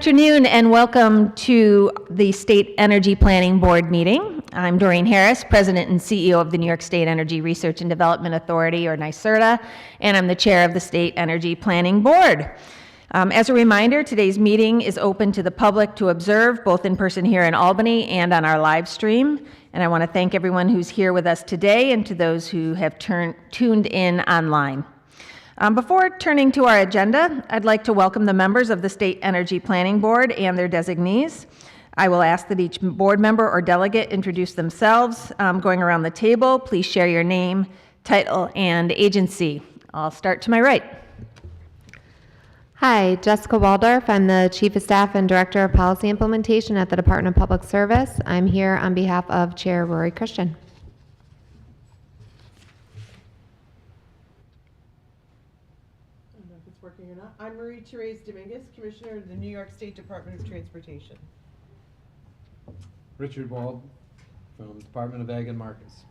Good afternoon and welcome to the State Energy Planning Board meeting. I'm Doreen Harris, President and CEO of the New York State Energy Research and Development Authority, or NYSERDA, and I'm the chair of the State Energy Planning Board. As a reminder, today's meeting is open to the public to observe, both in person here in Albany and on our live stream. And I want to thank everyone who's here with us today and to those who have tuned in online. Before turning to our agenda, I'd like to welcome the members of the State Energy Planning Board and their designees. I will ask that each board member or delegate introduce themselves. Going around the table, please share your name, title, and agency. I'll start to my right. Hi, Jessica Waldorf. I'm the Chief of Staff and Director of Policy Implementation at the Department of Public Service. I'm here on behalf of Chair Rory Christian. Working or not. I'm Marie-Therese Dominguez, Commissioner of the New York State Department of Transportation. Richard Wald from Department of Ag and Markets.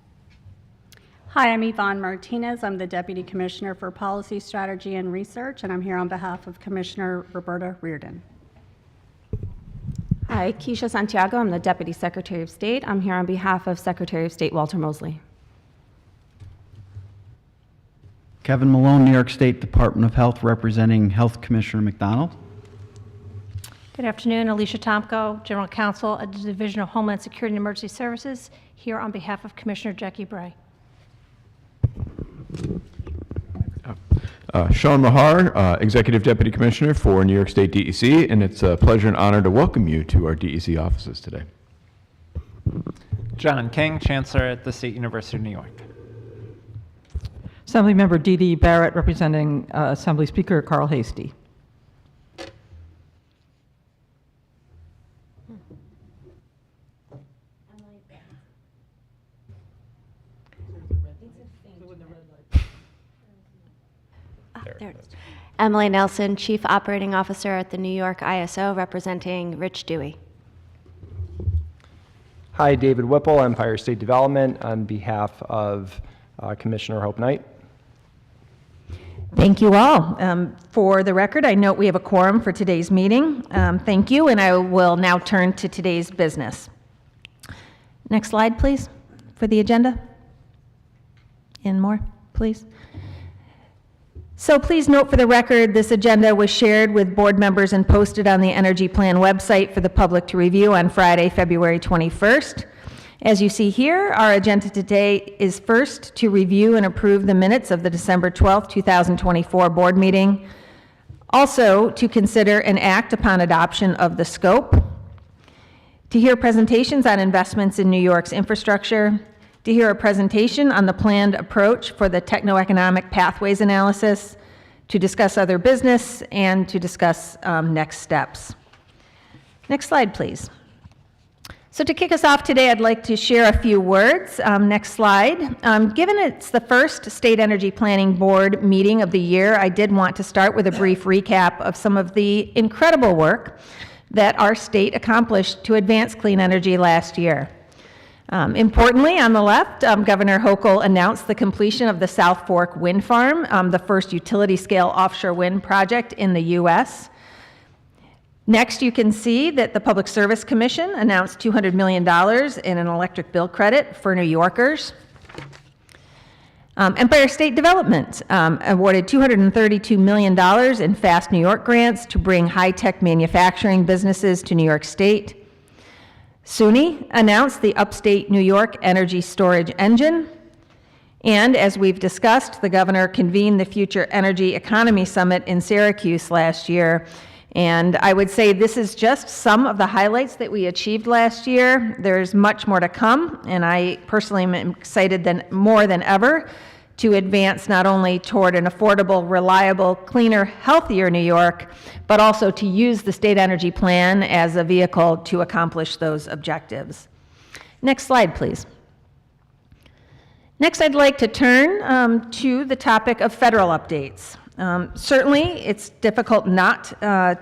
Hi, I'm Yvonne Martinez. I'm the Deputy Commissioner for Policy, Strategy, and Research, and I'm here on behalf of Commissioner Roberta Reardon. Hi, Keisha Santiago. I'm the Deputy Secretary of State. I'm here on behalf of Secretary of State Walter Mosley. Kevin Malone, New York State Department of Health, representing Health Commissioner McDonald. Good afternoon, Alicia Tomko, General Counsel at the Division of Homeland Security and Emergency Services, here on behalf of Commissioner Jackie Bray. Sean Mahar, Executive Deputy Commissioner for New York State DEC, and it's a pleasure and honor to welcome you to our DEC offices today. John King, Chancellor at the State University of New York. Assemblymember Dee Barrett, representing Assembly Speaker Carl Hastie. There it is. Emily Nelson, Chief Operating Officer at the New York ISO, representing Rich Dewey. Hi, David Whipple, Empire State Development, on behalf of Commissioner Hope Knight. Thank you all. For the record, I note we have a quorum for today's meeting. Thank you, and I will now turn to today's business. Next slide, please, for the agenda. And more, please. So please note for the record, this agenda was shared with board members and posted on the Energy Plan website for the public to review on Friday, February 21st. As you see here, our agenda today is first to review and approve the minutes of the December 12th, 2024 board meeting. Also, to consider and act upon adoption of the scope. To hear presentations on investments in New York's infrastructure. To hear a presentation on the planned approach for the techno-economic pathways analysis. To discuss other business and to discuss next steps. Next slide, please. So to kick us off today, I'd like to share a few words. Next slide. Given it's the first State Energy Planning Board meeting of the year, I did want to start with a brief recap of some of the incredible work that our state accomplished to advance clean energy last year. Importantly, on the left, Governor Hochul announced the completion of the South Fork Wind Farm, the first utility-scale offshore wind project in the U.S. Next, you can see that the Public Service Commission announced $200 million in an electric bill credit for New Yorkers. Empire State Development awarded $232 million in Fast New York grants to bring high-tech manufacturing businesses to New York State. SUNY announced the Upstate New York Energy Storage Engine. And as we've discussed, the governor convened the Future Energy Economy Summit in Syracuse last year. And I would say this is just some of the highlights that we achieved last year. There's much more to come, and I personally am excited more than ever to advance not only toward an affordable, reliable, cleaner, healthier New York, but also to use the State Energy Plan as a vehicle to accomplish those objectives. Next slide, please. Next, I'd like to turn to the topic of federal updates. Certainly, it's difficult not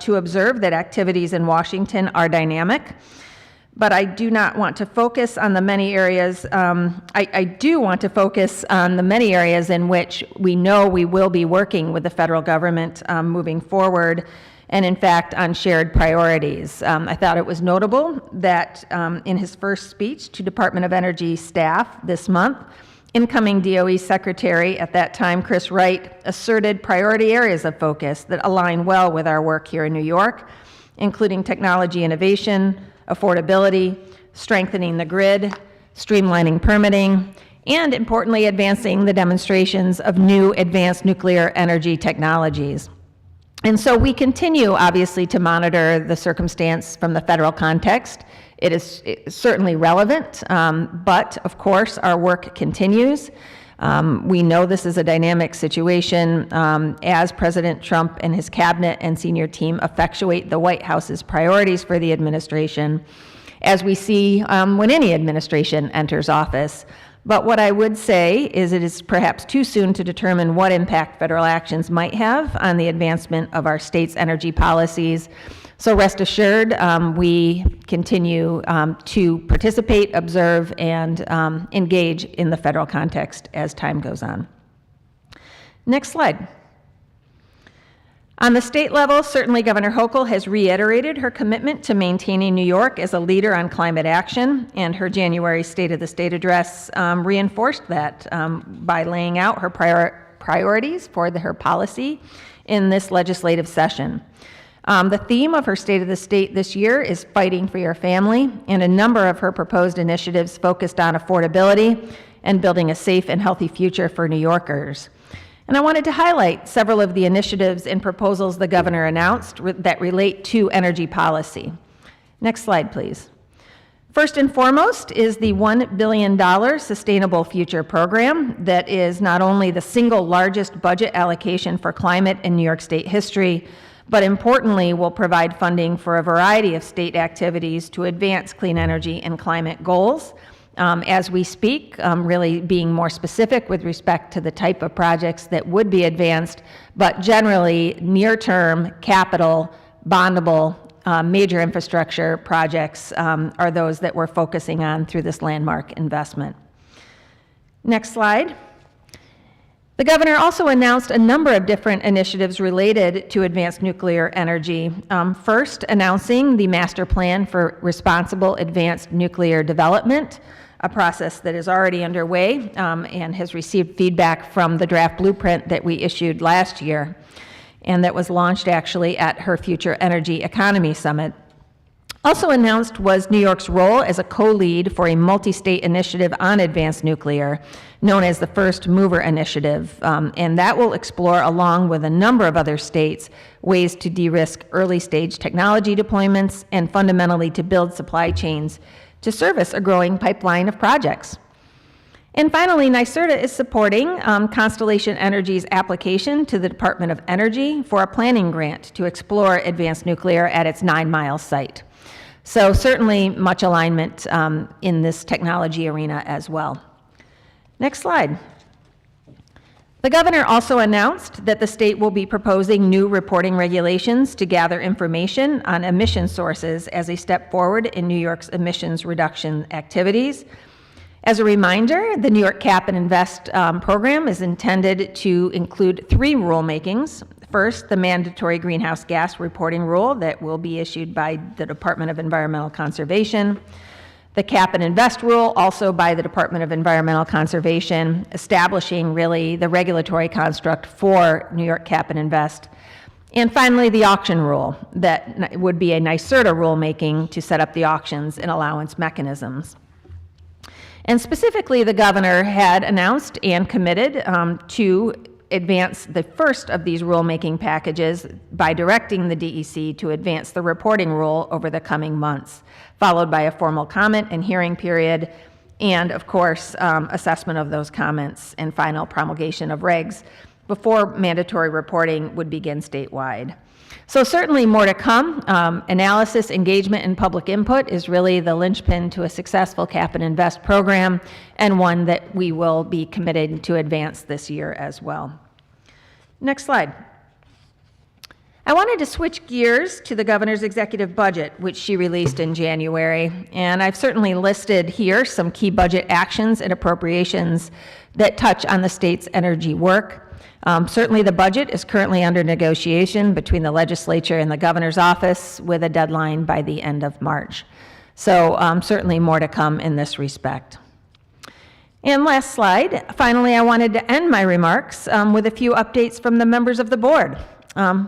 to observe that activities in Washington are dynamic, but I do not want to focus on the many areas. I do want to focus on the many areas in which we know we will be working with the federal government moving forward, and in fact on shared priorities. I thought it was notable that in his first speech to Department of Energy staff this month, incoming DOE Secretary at that time, Chris Wright, asserted priority areas of focus that align well with our work here in New York, including technology innovation, affordability, strengthening the grid, streamlining permitting, and importantly, advancing the demonstrations of new advanced nuclear energy technologies. And so we continue, obviously, to monitor the circumstance from the federal context. It is certainly relevant, but of course, our work continues. We know this is a dynamic situation as President Trump and his cabinet and senior team effectuate the White House's priorities for the administration, as we see when any administration enters office. But what I would say is it is perhaps too soon to determine what impact federal actions might have on the advancement of our state's energy policies. So rest assured, we continue to participate, observe, and engage in the federal context as time goes on. Next slide. On the state level, certainly Governor Hochul has reiterated her commitment to maintaining New York as a leader on climate action, and her January State of the State address reinforced that by laying out her priorities for her policy in this legislative session. The theme of her State of the State this year is fighting for your family, and a number of her proposed initiatives focused on affordability and building a safe and healthy future for New Yorkers. And I wanted to highlight several of the initiatives and proposals the governor announced that relate to energy policy. Next slide, please. First and foremost is the $1 billion Sustainable Future Program that is not only the single largest budget allocation for climate in New York State history, but importantly will provide funding for a variety of state activities to advance clean energy and climate goals. As we speak, really being more specific with respect to the type of projects that would be advanced, but generally near-term capital, bondable, major infrastructure projects are those that we're focusing on through this landmark investment. Next slide. The governor also announced a number of different initiatives related to advanced nuclear energy. First, announcing the Master Plan for Responsible Advanced Nuclear Development, a process that is already underway and has received feedback from the draft blueprint that we issued last year, and that was launched actually at her Future Energy Economy Summit. Also announced was New York's role as a co-lead for a multi-state initiative on advanced nuclear, known as the First Mover Initiative, and that will explore, along with a number of other states, ways to de-risk early-stage technology deployments and fundamentally to build supply chains to service a growing pipeline of projects. And finally, NYSERDA is supporting Constellation Energy's application to the Department of Energy for a planning grant to explore advanced nuclear at its 9 Mile site. So certainly much alignment in this technology arena as well. Next slide. The governor also announced that the state will be proposing new reporting regulations to gather information on emission sources as a step forward in New York's emissions reduction activities. As a reminder, the New York Cap and Invest program is intended to include 3 rulemakings. First, the mandatory greenhouse gas reporting rule that will be issued by the Department of Environmental Conservation. The Cap and Invest rule, also by the Department of Environmental Conservation, establishing really the regulatory construct for New York Cap and Invest. And finally, the auction rule that would be a NYSERDA rulemaking to set up the auctions and allowance mechanisms. And specifically, the governor had announced and committed to advance the first of these rulemaking packages by directing the DEC to advance the reporting rule over the coming months, followed by a formal comment and hearing period, and of course, assessment of those comments and final promulgation of regs before mandatory reporting would begin statewide. So certainly more to come. Analysis, engagement, and public input is really the linchpin to a successful Cap and Invest program, and one that we will be committed to advance this year as well. Next slide. I wanted to switch gears to the governor's executive budget, which she released in January, and I've certainly listed here some key budget actions and appropriations that touch on the state's energy work. Certainly, the budget is currently under negotiation between the legislature and the governor's office with a deadline by the end of March. So certainly more to come in this respect. And last slide, finally, I wanted to end my remarks with a few updates from the members of the board.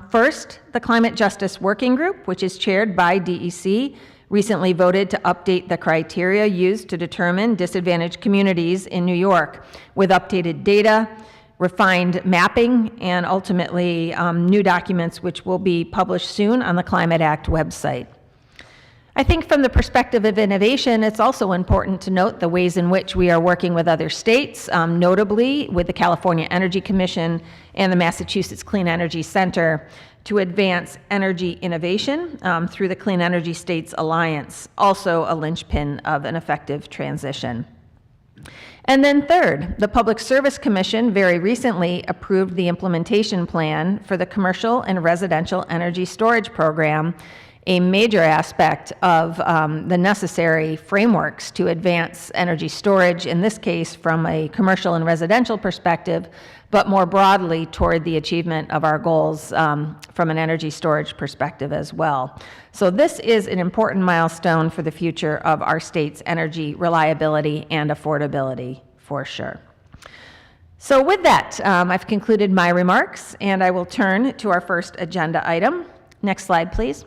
First, the Climate Justice Working Group, which is chaired by DEC, recently voted to update the criteria used to determine disadvantaged communities in New York with updated data, refined mapping, and ultimately new documents which will be published soon on the Climate Act website. I think from the perspective of innovation, it's also important to note the ways in which we are working with other states, notably with the California Energy Commission and the Massachusetts Clean Energy Center, to advance energy innovation through the Clean Energy States Alliance, also a linchpin of an effective transition. And then third, the Public Service Commission very recently approved the implementation plan for the Commercial and Residential Energy Storage Program, a major aspect of the necessary frameworks to advance energy storage, in this case from a commercial and residential perspective, but more broadly toward the achievement of our goals from an energy storage perspective as well. So this is an important milestone for the future of our state's energy reliability and affordability, for sure. So with that, I've concluded my remarks, and I will turn to our first agenda item. Next slide, please.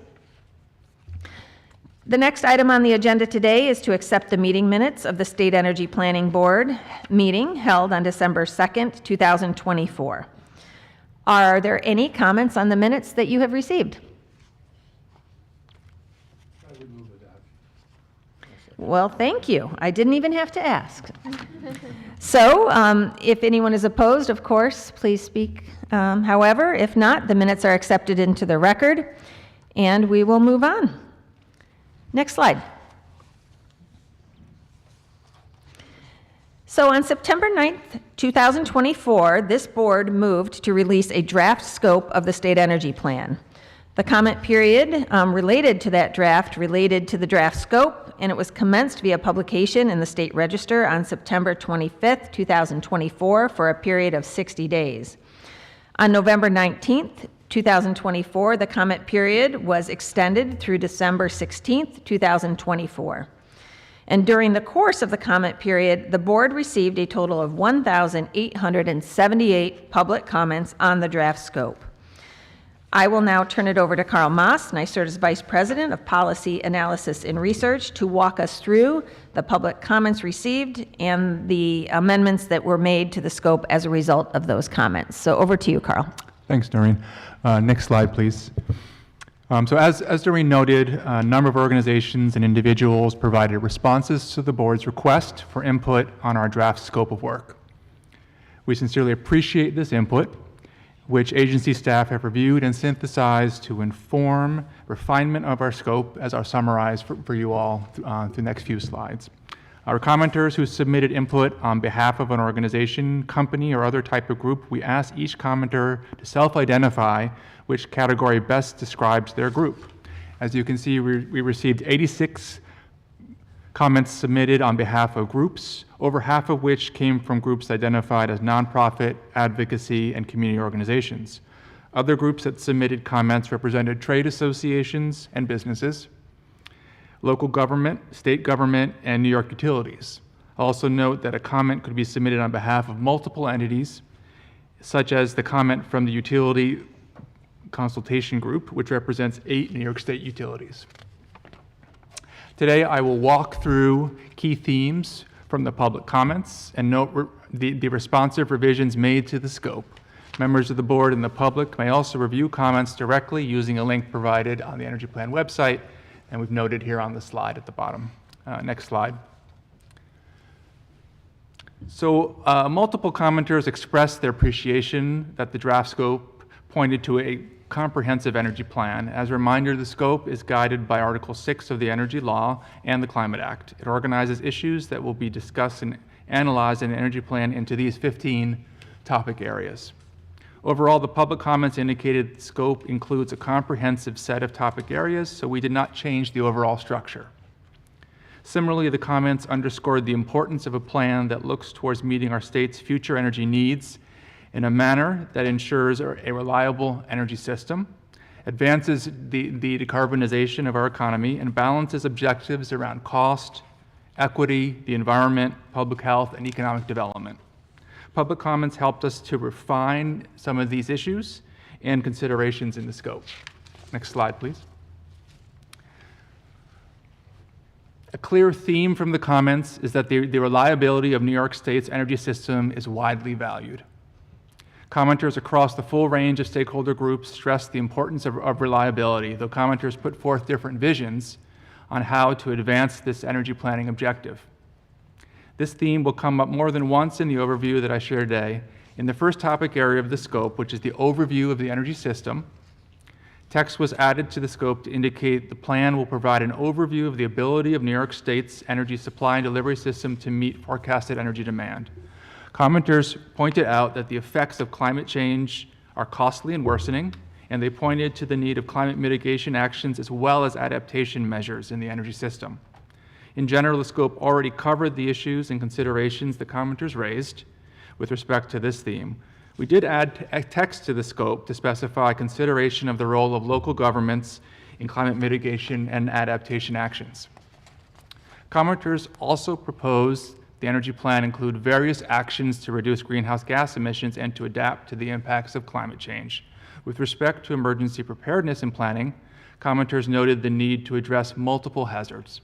The next item on the agenda today is to accept the meeting minutes of the State Energy Planning Board meeting held on December 2nd, 2024. Are there any comments on the minutes that you have received? I would move it out. Well, thank you. I didn't even have to ask. So, if anyone is opposed, of course, please speak. However, if not, the minutes are accepted into the record, and we will move on. Next slide. So on September 9th, 2024, this board moved to release a draft scope of the state energy plan. The comment period related to that draft related to the draft scope, and it was commenced via publication in the State Register on September 25th, 2024 for a period of 60 days. On November 19th, 2024, the comment period was extended through December 16th, 2024. And during the course of the comment period, the board received a total of 1,878 public comments on the draft scope. I will now turn it over to Carl Maas, NYSERDA's Vice President of Policy Analysis and Research, to walk us through the public comments received and the amendments that were made to the scope as a result of those comments. So over to you, Carl. Thanks, Doreen. Next slide, please. So as Doreen noted, a number of organizations and individuals provided responses to the board's request for input on our draft scope of work. We sincerely appreciate this input, which agency staff have reviewed and synthesized to inform refinement of our scope, as I'll summarize for you all through the next few slides. Our commenters who submitted input on behalf of an organization, company, or other type of group, we asked each commenter to self-identify which category best describes their group. As you can see, we received 86 comments submitted on behalf of groups, over half of which came from groups identified as nonprofit, advocacy, and community organizations. Other groups that submitted comments represented trade associations and businesses, local government, state government, and New York utilities. Also note that a comment could be submitted on behalf of multiple entities, such as the comment from the Utility Consultation Group, which represents 8 New York State utilities. Today, I will walk through key themes from the public comments and note the responsive revisions made to the scope. Members of the board and the public may also review comments directly using a link provided on the Energy Plan website, and we've noted here on the slide at the bottom. Next slide. So multiple commenters expressed their appreciation that the draft scope pointed to a comprehensive energy plan. As a reminder, the scope is guided by Article 6 of the Energy Law and the Climate Act. It organizes issues that will be discussed and analyzed in the energy plan into these 15 topic areas. Overall, the public comments indicated the scope includes a comprehensive set of topic areas, so we did not change the overall structure. Similarly, the comments underscored the importance of a plan that looks towards meeting our state's future energy needs in a manner that ensures a reliable energy system, advances the decarbonization of our economy, and balances objectives around cost, equity, the environment, public health, and economic development. Public comments helped us to refine some of these issues and considerations in the scope. Next slide, please. A clear theme from the comments is that the reliability of New York State's energy system is widely valued. Commenters across the full range of stakeholder groups stress the importance of reliability, though commenters put forth different visions on how to advance this energy planning objective. This theme will come up more than once in the overview that I share today. In the first topic area of the scope, which is the overview of the energy system, text was added to the scope to indicate the plan will provide an overview of the ability of New York State's energy supply and delivery system to meet forecasted energy demand. Commenters pointed out that the effects of climate change are costly and worsening, and they pointed to the need of climate mitigation actions as well as adaptation measures in the energy system. In general, the scope already covered the issues and considerations the commenters raised with respect to this theme. We did add text to the scope to specify consideration of the role of local governments in climate mitigation and adaptation actions. Commenters also proposed the energy plan include various actions to reduce greenhouse gas emissions and to adapt to the impacts of climate change. With respect to emergency preparedness and planning, commenters noted the need to address multiple hazards.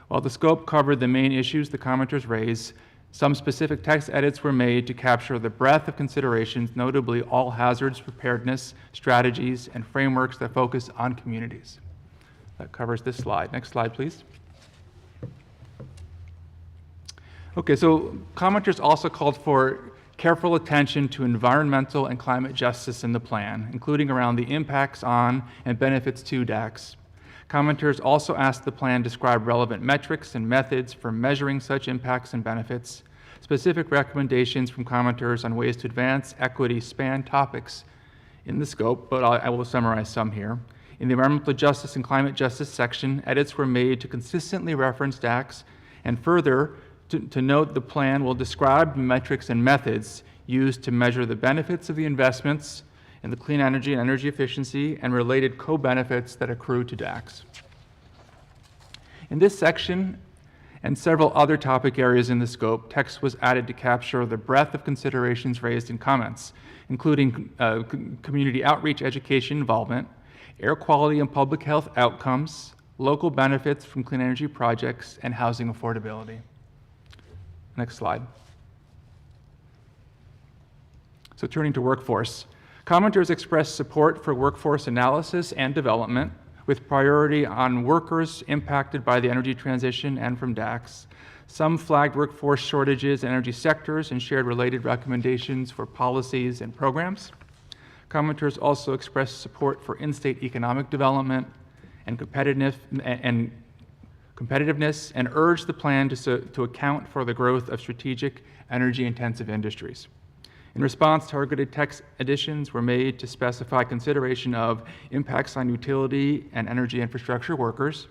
While the scope covered the main issues the commenters raised, some specific text edits were made to capture the breadth of considerations, notably all hazards preparedness, strategies, and frameworks that focus on communities. That covers this slide. Next slide, please. Okay, so commenters also called for careful attention to environmental and climate justice in the plan, including around the impacts on and benefits to DACs. Commenters also asked the plan describe relevant metrics and methods for measuring such impacts and benefits. Specific recommendations from commenters on ways to advance equity span topics in the scope, but I will summarize some here. In the environmental justice and climate justice section, edits were made to consistently reference DACs, and further, to note the plan will describe metrics and methods used to measure the benefits of the investments in the clean energy and energy efficiency and related co-benefits that accrue to DACs. In this section and several other topic areas in the scope, text was added to capture the breadth of considerations raised in comments, including community outreach education involvement, air quality and public health outcomes, local benefits from clean energy projects, and housing affordability. Next slide. So turning to workforce. Commenters expressed support for workforce analysis and development, with priority on workers impacted by the energy transition and from DACs. Some flagged workforce shortages in energy sectors and shared related recommendations for policies and programs. Commenters also expressed support for in-state economic development and competitiveness and urged the plan to account for the growth of strategic energy-intensive industries. In response, targeted text additions were made to specify consideration of impacts on utility and energy infrastructure workers,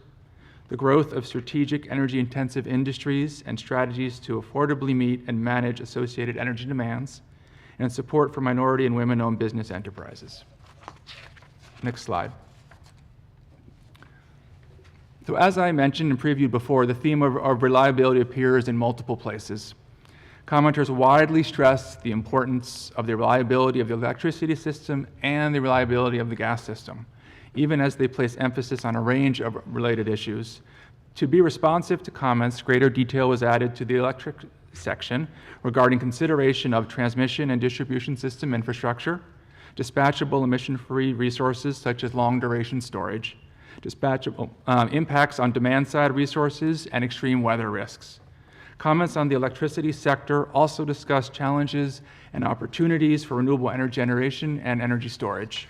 the growth of strategic energy-intensive industries and strategies to affordably meet and manage associated energy demands, and support for minority and women-owned business enterprises. Next slide. So as I mentioned and previewed before, the theme of reliability appears in multiple places. Commenters widely stress the importance of the reliability of the electricity system and the reliability of the gas system, even as they place emphasis on a range of related issues. To be responsive to comments, greater detail was added to the electric section regarding consideration of transmission and distribution system infrastructure, dispatchable emission-free resources such as long-duration storage, dispatchable impacts on demand-side resources, and extreme weather risks. Comments on the electricity sector also discuss challenges and opportunities for renewable energy generation and energy storage.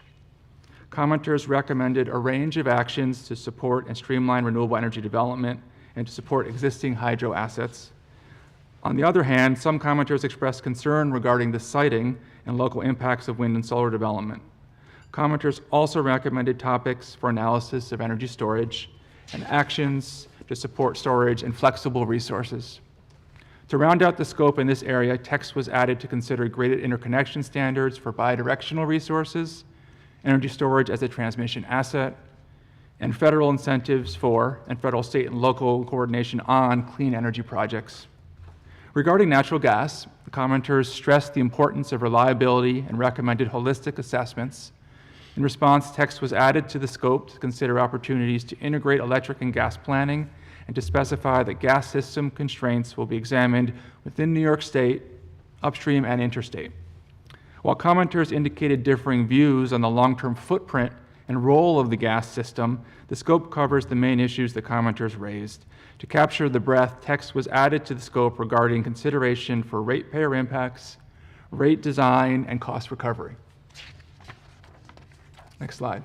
Commenters recommended a range of actions to support and streamline renewable energy development and to support existing hydro assets. On the other hand, some commenters expressed concern regarding the siting and local impacts of wind and solar development. Commenters also recommended topics for analysis of energy storage and actions to support storage and flexible resources. To round out the scope in this area, text was added to consider graded interconnection standards for bidirectional resources, energy storage as a transmission asset, and federal incentives for, and federal, state, and local coordination on clean energy projects. Regarding natural gas, the commenters stressed the importance of reliability and recommended holistic assessments. In response, text was added to the scope to consider opportunities to integrate electric and gas planning and to specify that gas system constraints will be examined within New York State, upstream and interstate. While commenters indicated differing views on the long-term footprint and role of the gas system, the scope covers the main issues the commenters raised. To capture the breadth, text was added to the scope regarding consideration for ratepayer impacts, rate design, and cost recovery. Next slide.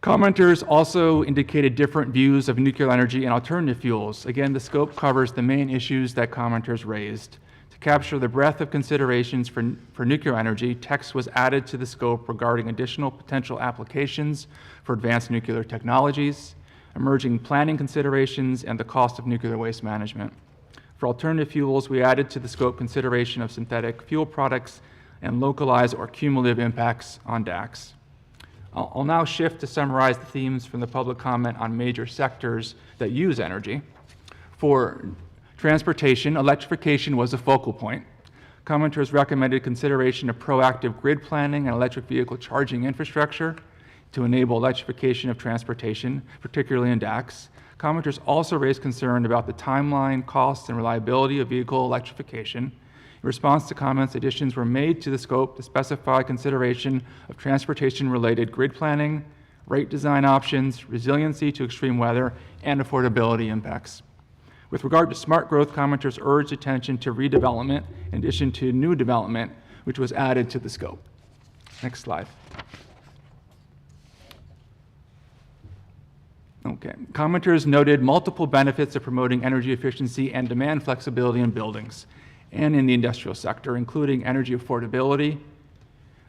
Commenters also indicated different views of nuclear energy and alternative fuels. Again, the scope covers the main issues that commenters raised. To capture the breadth of considerations for nuclear energy, text was added to the scope regarding additional potential applications for advanced nuclear technologies, emerging planning considerations, and the cost of nuclear waste management. For alternative fuels, we added to the scope consideration of synthetic fuel products and localized or cumulative impacts on DACs. I'll now shift to summarize the themes from the public comment on major sectors that use energy. For transportation, electrification was a focal point. Commenters recommended consideration of proactive grid planning and electric vehicle charging infrastructure to enable electrification of transportation, particularly in DACs. Commenters also raised concern about the timeline, cost, and reliability of vehicle electrification. In response to comments, additions were made to the scope to specify consideration of transportation-related grid planning, rate design options, resiliency to extreme weather, and affordability impacts. With regard to smart growth, commenters urged attention to redevelopment in addition to new development, which was added to the scope. Next slide. Okay. Commenters noted multiple benefits of promoting energy efficiency and demand flexibility in buildings and in the industrial sector, including energy affordability,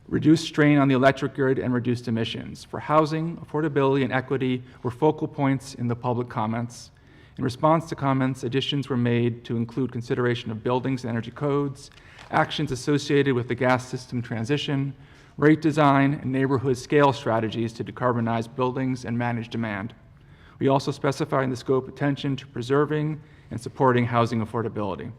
reduced strain on the electric grid, and reduced emissions. For housing, affordability and equity were focal points in the public comments. In response to comments, additions were made to include consideration of buildings and energy codes, actions associated with the gas system transition, rate design, and neighborhood scale strategies to decarbonize buildings and manage demand. We also specify in the scope attention to preserving and supporting housing affordability.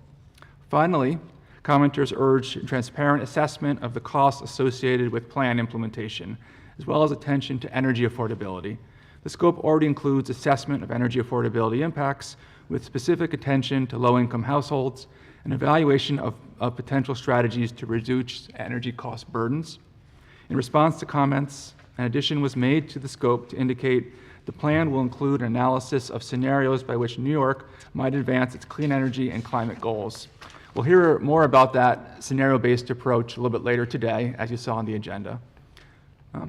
Finally, commenters urged transparent assessment of the costs associated with plan implementation, as well as attention to energy affordability. The scope already includes assessment of energy affordability impacts with specific attention to low-income households and evaluation of potential strategies to reduce energy cost burdens. In response to comments, an addition was made to the scope to indicate the plan will include an analysis of scenarios by which New York might advance its clean energy and climate goals. We'll hear more about that scenario-based approach a little bit later today, as you saw on the agenda.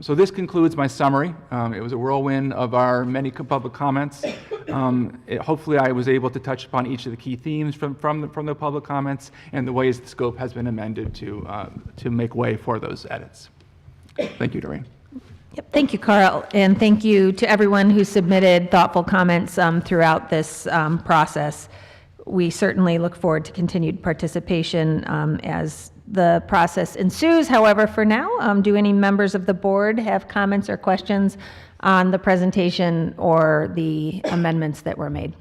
So this concludes my summary. It was a whirlwind of our many public comments. Hopefully I was able to touch upon each of the key themes from the public comments and the ways the scope has been amended to make way for those edits. Thank you, Doreen. Yep, thank you, Carl, and thank you to everyone who submitted thoughtful comments throughout this process. We certainly look forward to continued participation as the process ensues. However, for now, do any members of the board have comments or questions on the presentation or the amendments that were made?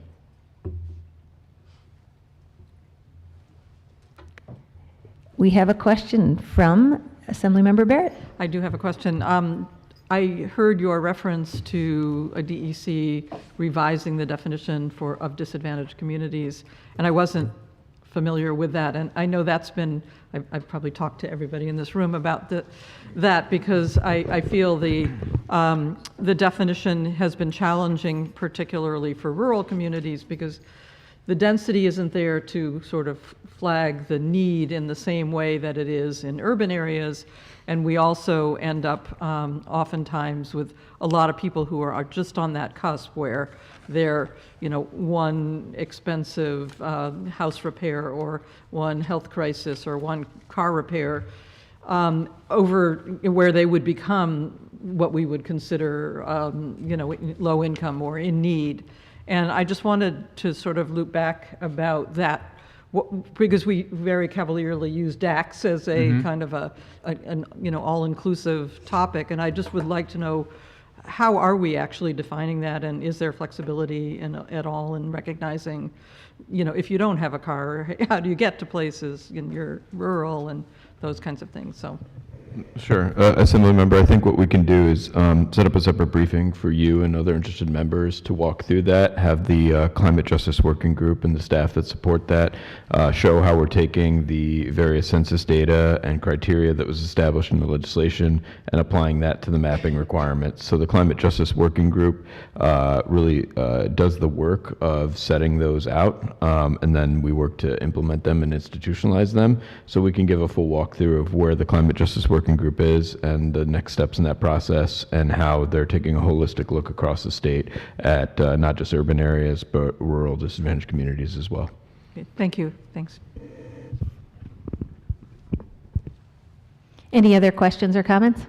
We have a question from Assemblymember Barrett. I do have a question. I heard your reference to a DEC revising the definition of disadvantaged communities, and I wasn't familiar with that. And I know that's been, I've probably talked to everybody in this room about that because I feel the definition has been challenging, particularly for rural communities, because the density isn't there to sort of flag the need in the same way that it is in urban areas. And we also end up oftentimes with a lot of people who are just on that cusp where they're, one expensive house repair or one health crisis or one car repair over where they would become what we would consider, low income or in need. And I just wanted to sort of loop back about that, because we very cavalierly use DAX as a kind of an all-inclusive topic, and I just would like to know, how are we actually defining that, and is there flexibility at all in recognizing, if you don't have a car, how do you get to places in your rural and those kinds of things? So. Sure. Assembly member, I think what we can do is set up a separate briefing for you and other interested members to walk through that, have the Climate Justice Working Group and the staff that support that show how we're taking the various census data and criteria that was established in the legislation and applying that to the mapping requirements. So the Climate Justice Working Group really does the work of setting those out, and then we work to implement them and institutionalize them, so we can give a full walkthrough of where the Climate Justice Working Group is and the next steps in that process, and how they're taking a holistic look across the state at not just urban areas, but rural disadvantaged communities as well. Okay, thank you. Thanks. Any other questions or comments?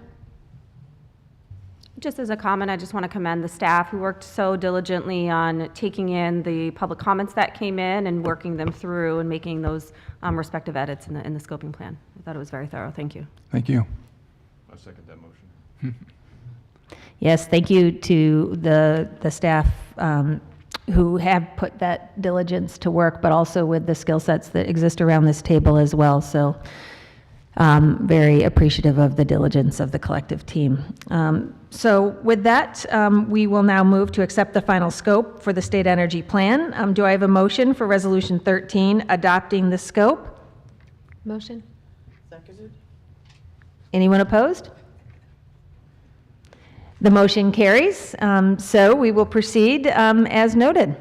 Just as a comment, I just want to commend the staff who worked so diligently on taking in the public comments that came in and working them through and making those respective edits in the scoping plan. I thought it was very thorough. Thank you. Thank you. I second that motion. Yes, thank you to the staff who have put that diligence to work, but also with the skill sets that exist around this table as well. So very appreciative of the diligence of the collective team. So with that, we will now move to accept the final scope for the State Energy Plan. Do I have a motion for Resolution 13 adopting the scope? Motion. Seconded. Anyone opposed? The motion carries. So we will proceed as noted.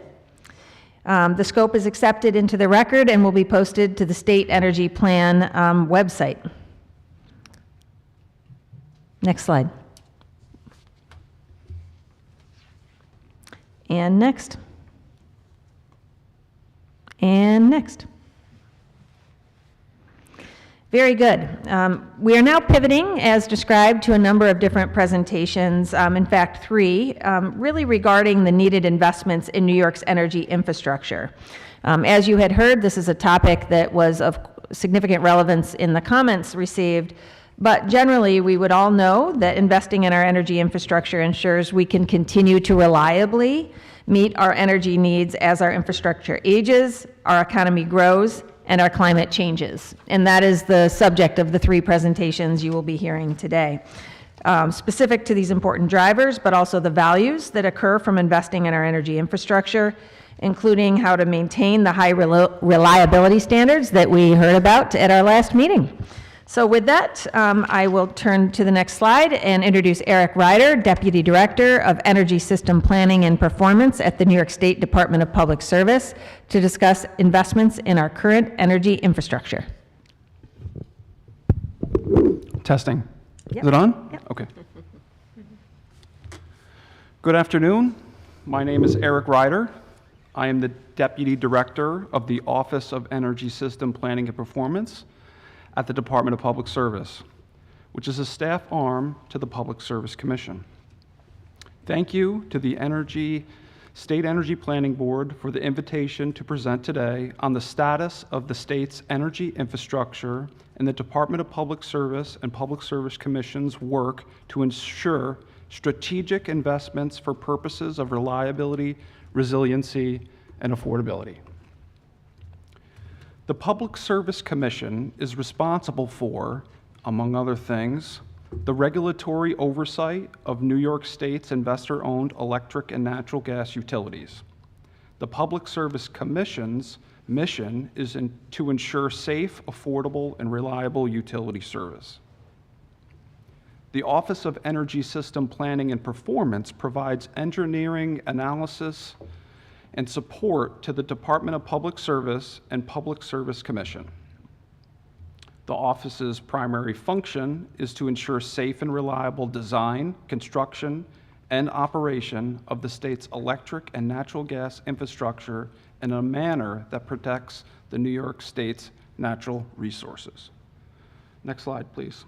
The scope is accepted into the record and will be posted to the State Energy Plan website. Next slide. And next. And next. Very good. We are now pivoting, as described, to a number of different presentations, in fact, 3, really regarding the needed investments in New York's energy infrastructure. As you had heard, this is a topic that was of significant relevance in the comments received, but generally, we would all know that investing in our energy infrastructure ensures we can continue to reliably meet our energy needs as our infrastructure ages, our economy grows, and our climate changes. And that is the subject of the 3 presentations you will be hearing today. Specific to these important drivers, but also the values that occur from investing in our energy infrastructure, including how to maintain the high reliability standards that we heard about at our last meeting. So with that, I will turn to the next slide and introduce Eric Ryder, Deputy Director of Energy System Planning and Performance at the New York State Department of Public Service, to discuss investments in our current energy infrastructure. Testing. Yep. Is it on? Yep. Okay. Good afternoon. My name is Eric Ryder. I am the Deputy Director of the Office of Energy System Planning and Performance at the Department of Public Service, which is a staff arm to the Public Service Commission. Thank you to the State Energy Planning Board for the invitation to present today on the status of the state's energy infrastructure and the Department of Public Service and Public Service Commission's work to ensure strategic investments for purposes of reliability, resiliency, and affordability. The Public Service Commission is responsible for, among other things, the regulatory oversight of New York State's investor-owned electric and natural gas utilities. The Public Service Commission's mission is to ensure safe, affordable, and reliable utility service. The Office of Energy System Planning and Performance provides engineering, analysis, and support to the Department of Public Service and Public Service Commission. The office's primary function is to ensure safe and reliable design, construction, and operation of the state's electric and natural gas infrastructure in a manner that protects the New York State's natural resources. Next slide, please.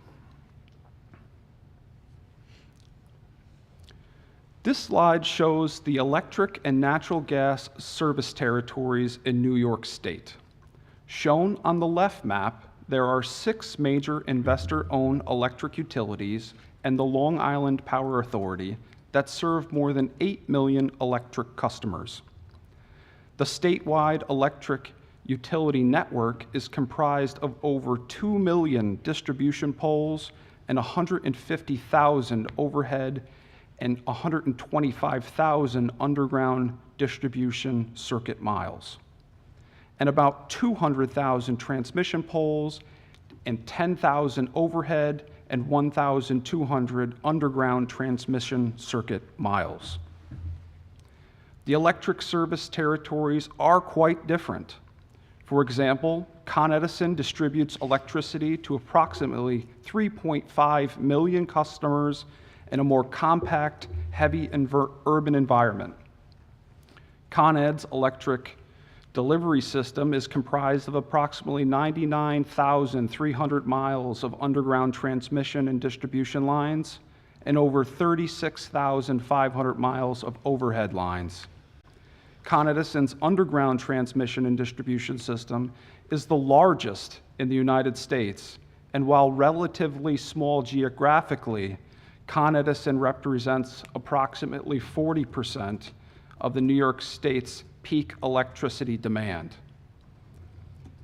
This slide shows the electric and natural gas service territories in New York State. Shown on the left map, there are 6 major investor-owned electric utilities and the Long Island Power Authority that serve more than 8 million electric customers. The statewide electric utility network is comprised of over 2 million distribution poles and 150,000 overhead and 125,000 underground distribution circuit miles, and about 200,000 transmission poles and 10,000 overhead and 1,200 underground transmission circuit miles. The electric service territories are quite different. For example, Con Edison distributes electricity to approximately 3.5 million customers in a more compact, heavy urban environment. Con Ed's electric delivery system is comprised of approximately 99,300 miles of underground transmission and distribution lines and over 36,500 miles of overhead lines. Con Edison's underground transmission and distribution system is the largest in the United States, and while relatively small geographically, Con Edison represents approximately 40% of the New York State's peak electricity demand.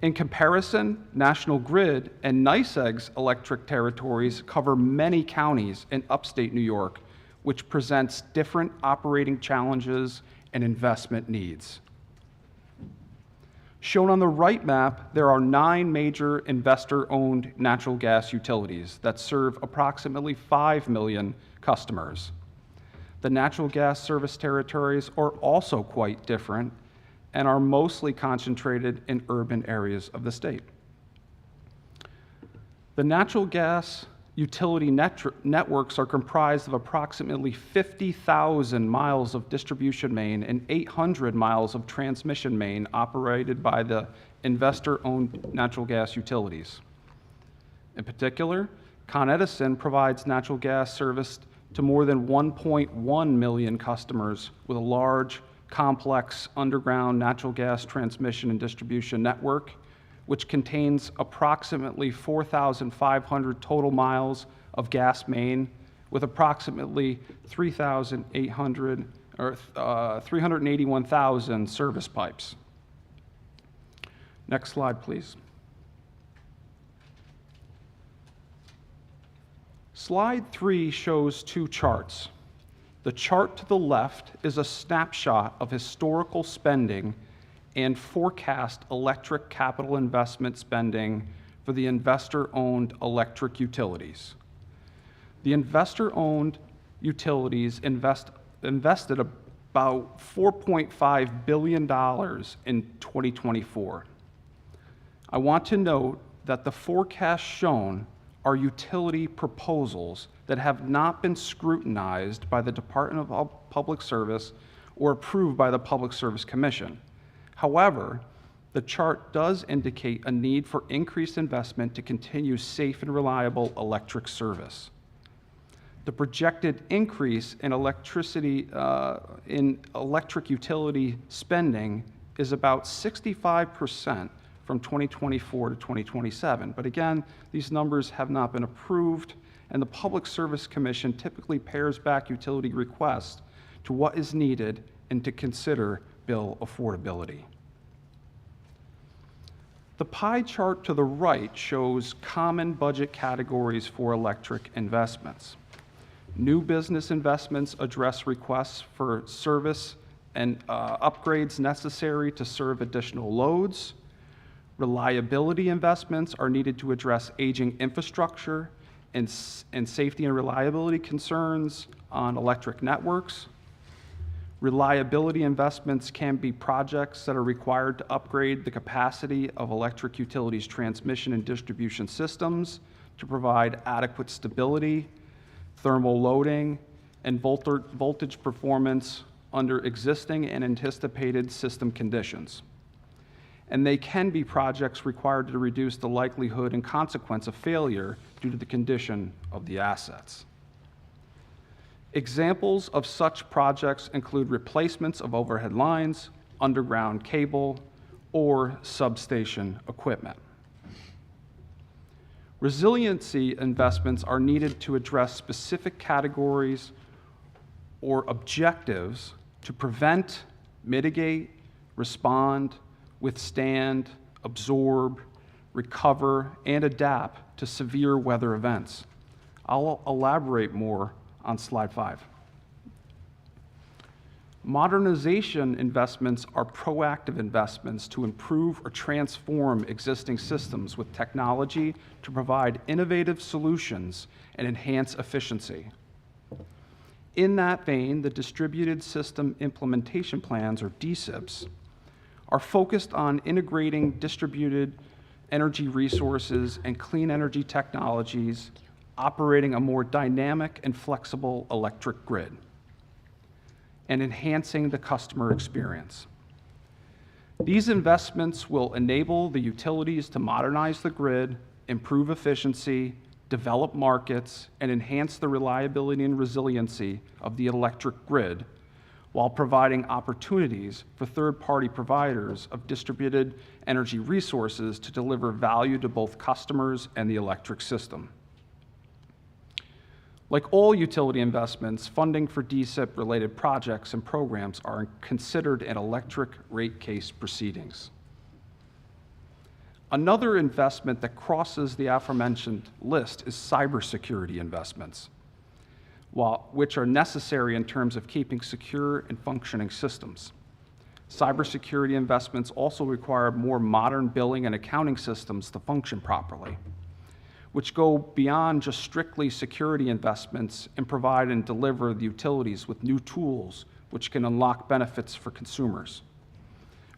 In comparison, National Grid and NYSEG's electric territories cover many counties in upstate New York, which presents different operating challenges and investment needs. Shown on the right map, there are 9 major investor-owned natural gas utilities that serve approximately 5 million customers. The natural gas service territories are also quite different and are mostly concentrated in urban areas of the state. The natural gas utility networks are comprised of approximately 50,000 miles of distribution main and 800 miles of transmission main operated by the investor-owned natural gas utilities. In particular, Con Edison provides natural gas service to more than 1.1 million customers with a large, complex underground natural gas transmission and distribution network, which contains approximately 4,500 total miles of gas main with approximately 381,000 service pipes. Next slide, please. Slide 3 shows 2 charts. The chart to the left is a snapshot of historical spending and forecast electric capital investment spending for the investor-owned electric utilities. The investor-owned utilities invested about $4.5 billion in 2024. I want to note that the forecasts shown are utility proposals that have not been scrutinized by the Department of Public Service or approved by the Public Service Commission. However, the chart does indicate a need for increased investment to continue safe and reliable electric service. The projected increase in electric utility spending is about 65% from 2024 to 2027. But again, these numbers have not been approved, and the Public Service Commission typically pares back utility requests to what is needed and to consider bill affordability. The pie chart to the right shows common budget categories for electric investments. New business investments address requests for service and upgrades necessary to serve additional loads. Reliability investments are needed to address aging infrastructure and safety and reliability concerns on electric networks. Reliability investments can be projects that are required to upgrade the capacity of electric utilities' transmission and distribution systems to provide adequate stability, thermal loading, and voltage performance under existing and anticipated system conditions. And they can be projects required to reduce the likelihood and consequence of failure due to the condition of the assets. Examples of such projects include replacements of overhead lines, underground cable, or substation equipment. Resiliency investments are needed to address specific categories or objectives to prevent, mitigate, respond, withstand, absorb, recover, and adapt to severe weather events. I'll elaborate more on slide 5. Modernization investments are proactive investments to improve or transform existing systems with technology to provide innovative solutions and enhance efficiency. In that vein, the Distributed System Implementation Plans, or DSIPs, are focused on integrating distributed energy resources and clean energy technologies, operating a more dynamic and flexible electric grid, and enhancing the customer experience. These investments will enable the utilities to modernize the grid, improve efficiency, develop markets, and enhance the reliability and resiliency of the electric grid, while providing opportunities for third-party providers of distributed energy resources to deliver value to both customers and the electric system. Like all utility investments, funding for DSIP-related projects and programs are considered in electric rate case proceedings. Another investment that crosses the aforementioned list is cybersecurity investments, which are necessary in terms of keeping secure and functioning systems. Cybersecurity investments also require more modern billing and accounting systems to function properly, which go beyond just strictly security investments and provide and deliver the utilities with new tools which can unlock benefits for consumers.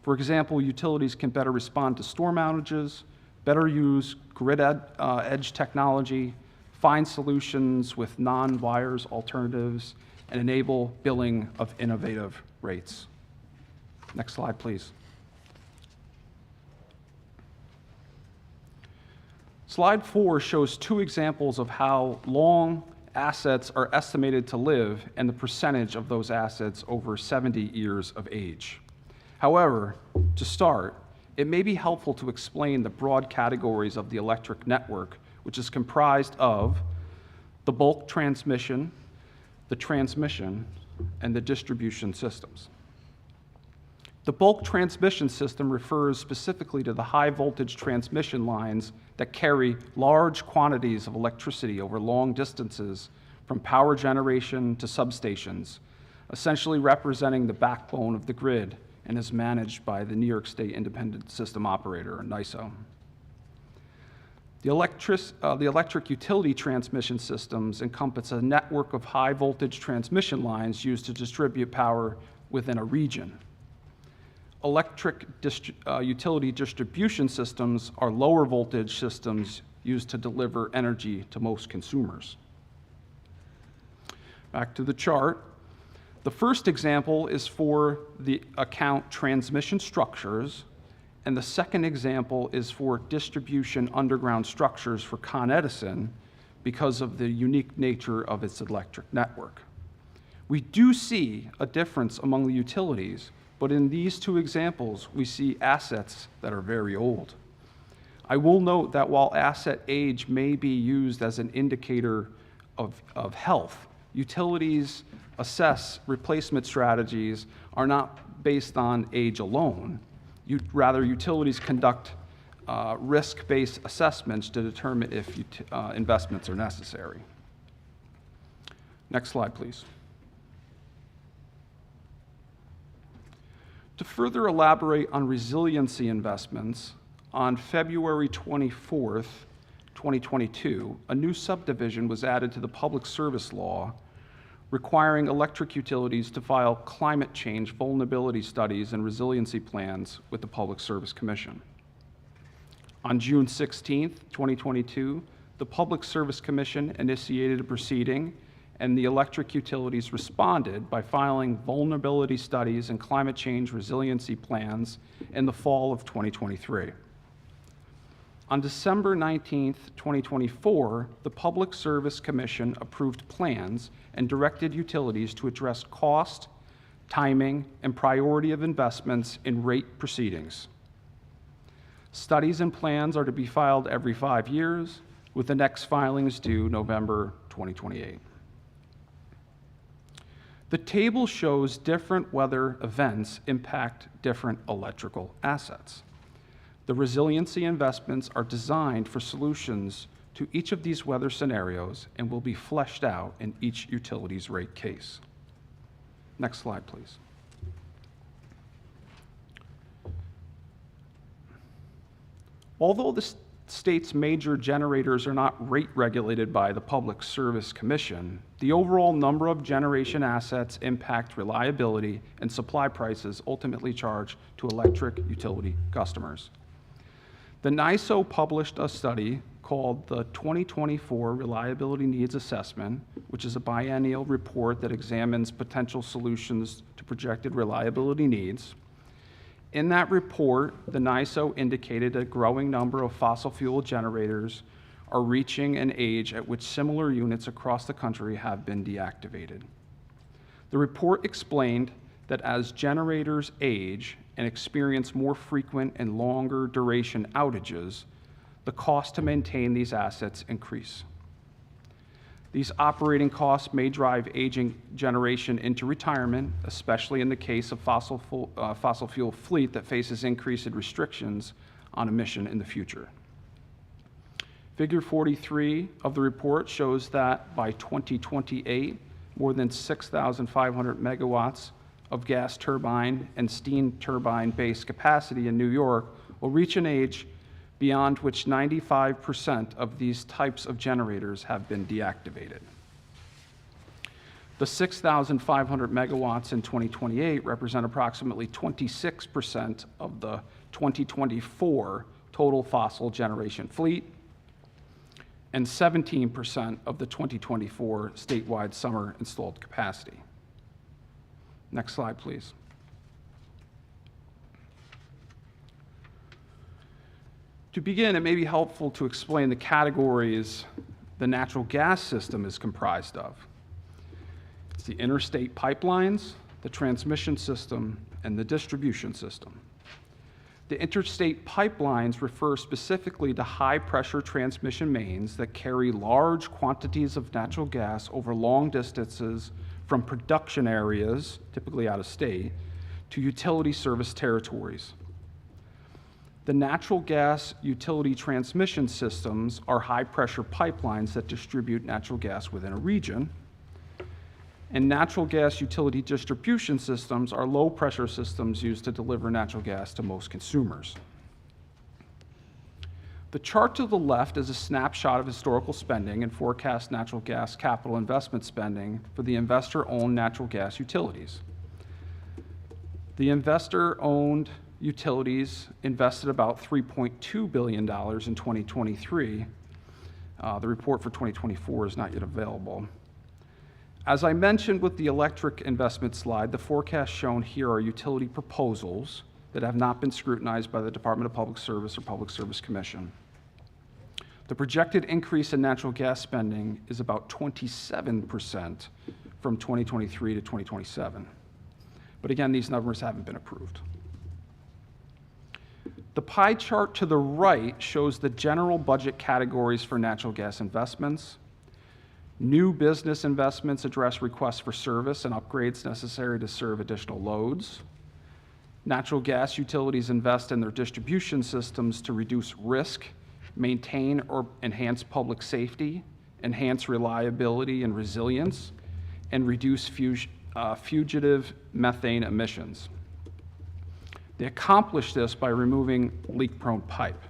For example, utilities can better respond to storm outages, better use grid edge technology, find solutions with non-wires alternatives, and enable billing of innovative rates. Next slide, please. Slide 4 shows 2 examples of how long assets are estimated to live and the percentage of those assets over 70 years of age. However, to start, it may be helpful to explain the broad categories of the electric network, which is comprised of the bulk transmission, the transmission, and the distribution systems. The bulk transmission system refers specifically to the high voltage transmission lines that carry large quantities of electricity over long distances from power generation to substations, essentially representing the backbone of the grid and is managed by the New York State Independent System Operator, or NYSO. The electric utility transmission systems encompass a network of high voltage transmission lines used to distribute power within a region. Electric utility distribution systems are lower voltage systems used to deliver energy to most consumers. Back to the chart. The first example is for the account transmission structures, and the second example is for distribution underground structures for Con Edison because of the unique nature of its electric network. We do see a difference among the utilities, but in these 2 examples, we see assets that are very old. I will note that while asset age may be used as an indicator of health, utilities assess replacement strategies are not based on age alone. Rather, utilities conduct risk-based assessments to determine if investments are necessary. Next slide, please. To further elaborate on resiliency investments, on February 24th, 2022, a new subdivision was added to the Public Service Law requiring electric utilities to file climate change vulnerability studies and resiliency plans with the Public Service Commission. On June 16th, 2022, the Public Service Commission initiated a proceeding, and the electric utilities responded by filing vulnerability studies and climate change resiliency plans in the fall of 2023. On December 19, 2024, the Public Service Commission approved plans and directed utilities to address cost, timing, and priority of investments in rate proceedings. Studies and plans are to be filed every 5 years, with the next filings due November 2028. The table shows different weather events impact different electrical assets. The resiliency investments are designed for solutions to each of these weather scenarios and will be fleshed out in each utility's rate case. Next slide, please. Although the state's major generators are not rate regulated by the Public Service Commission, the overall number of generation assets impact reliability and supply prices ultimately charged to electric utility customers. The NISO published a study called the 2024 Reliability Needs Assessment, which is a biennial report that examines potential solutions to projected reliability needs. In that report, the NISO indicated a growing number of fossil fuel generators are reaching an age at which similar units across the country have been deactivated. The report explained that as generators age and experience more frequent and longer duration outages, the cost to maintain these assets increase. These operating costs may drive aging generation into retirement, especially in the case of fossil fuel fleet that faces increased restrictions on emission in the future. Figure 43 of the report shows that by 2028, more than 6,500 megawatts of gas turbine and steam turbine-based capacity in New York will reach an age beyond which 95% of these types of generators have been deactivated. The 6,500 megawatts in 2028 represent approximately 26% of the 2024 total fossil generation fleet and 17% of the 2024 statewide summer installed capacity. Next slide, please. To begin, it may be helpful to explain the categories the natural gas system is comprised of. It's the interstate pipelines, the transmission system, and the distribution system. The interstate pipelines refer specifically to high-pressure transmission mains that carry large quantities of natural gas over long distances from production areas, typically out of state, to utility service territories. The natural gas utility transmission systems are high-pressure pipelines that distribute natural gas within a region, and natural gas utility distribution systems are low-pressure systems used to deliver natural gas to most consumers. The chart to the left is a snapshot of historical spending and forecast natural gas capital investment spending for the investor-owned natural gas utilities. The investor-owned utilities invested about $3.2 billion in 2023. The report for 2024 is not yet available. As I mentioned with the electric investment slide, the forecasts shown here are utility proposals that have not been scrutinized by the Department of Public Service or Public Service Commission. The projected increase in natural gas spending is about 27% from 2023 to 2027. But again, these numbers haven't been approved. The pie chart to the right shows the general budget categories for natural gas investments. New business investments address requests for service and upgrades necessary to serve additional loads. Natural gas utilities invest in their distribution systems to reduce risk, maintain or enhance public safety, enhance reliability and resilience, and reduce fugitive methane emissions. They accomplish this by removing leak-prone pipe,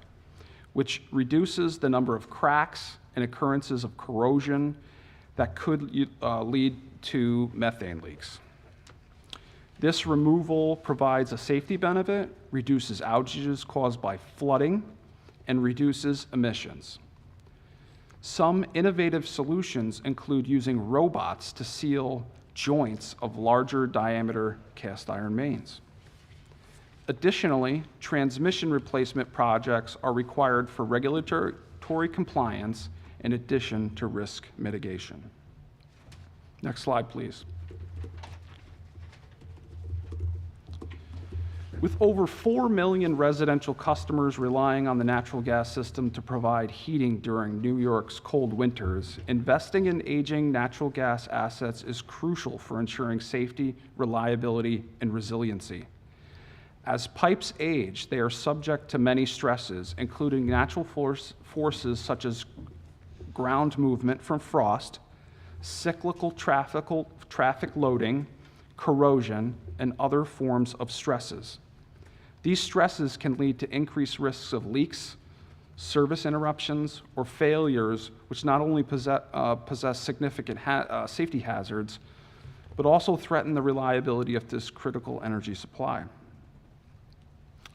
which reduces the number of cracks and occurrences of corrosion that could lead to methane leaks. This removal provides a safety benefit, reduces outages caused by flooding, and reduces emissions. Some innovative solutions include using robots to seal joints of larger diameter cast iron mains. Additionally, transmission replacement projects are required for regulatory compliance in addition to risk mitigation. Next slide, please. With over 4 million residential customers relying on the natural gas system to provide heating during New York's cold winters, investing in aging natural gas assets is crucial for ensuring safety, reliability, and resiliency. As pipes age, they are subject to many stresses, including natural forces such as ground movement from frost, cyclical traffic loading, corrosion, and other forms of stresses. These stresses can lead to increased risks of leaks, service interruptions, or failures, which not only possess significant safety hazards, but also threaten the reliability of this critical energy supply.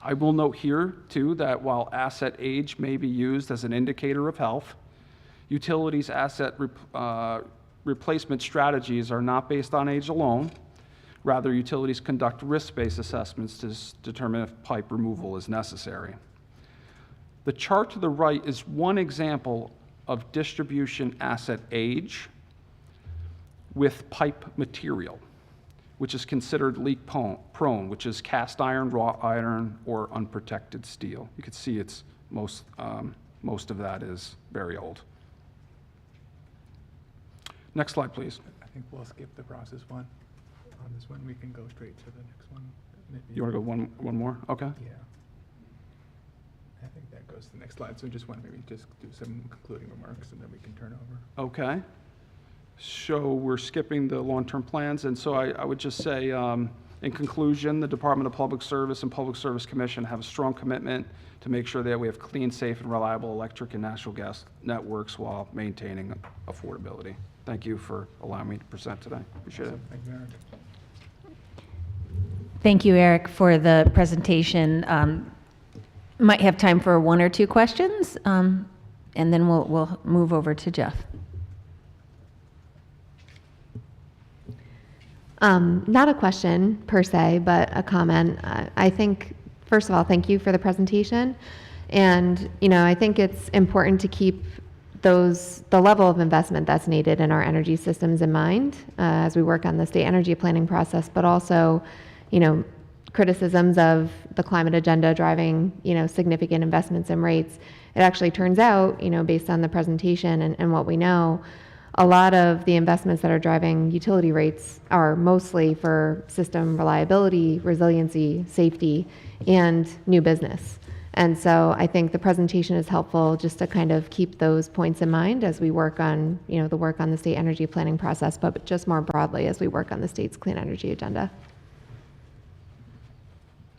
I will note here, too, that while asset age may be used as an indicator of health, utilities asset replacement strategies are not based on age alone. Rather, utilities conduct risk-based assessments to determine if pipe removal is necessary. The chart to the right is one example of distribution asset age with pipe material, which is considered leak prone, which is cast iron, wrought iron, or unprotected steel. You can see it's most of that is very old. Next slide, please. I think we'll skip the process one. On this one, we can go straight to the next one. Maybe. You want to go one more? Okay. Yeah. I think that goes to the next slide. So just want to maybe just do some concluding remarks and then we can turn over. Okay. So we're skipping the long-term plans. And so I would just say, in conclusion, the Department of Public Service and Public Service Commission have a strong commitment to make sure that we have clean, safe, and reliable electric and natural gas networks while maintaining affordability. Thank you for allowing me to present today. Appreciate it. Thank you, Eric. Thank you, Eric, for the presentation. Might have time for one or two questions, and then we'll move over to Jeff. Not a question per se, but a comment. I think, first of all, thank you for the presentation. And, I think it's important to keep the level of investment that's needed in our energy systems in mind as we work on the state energy planning process, but also, criticisms of the climate agenda driving, significant investments in rates. It actually turns out, based on the presentation and what we know, a lot of the investments that are driving utility rates are mostly for system reliability, resiliency, safety, and new business. And so I think the presentation is helpful just to kind of keep those points in mind as we work on, the work on the state energy planning process, but just more broadly as we work on the state's clean energy agenda.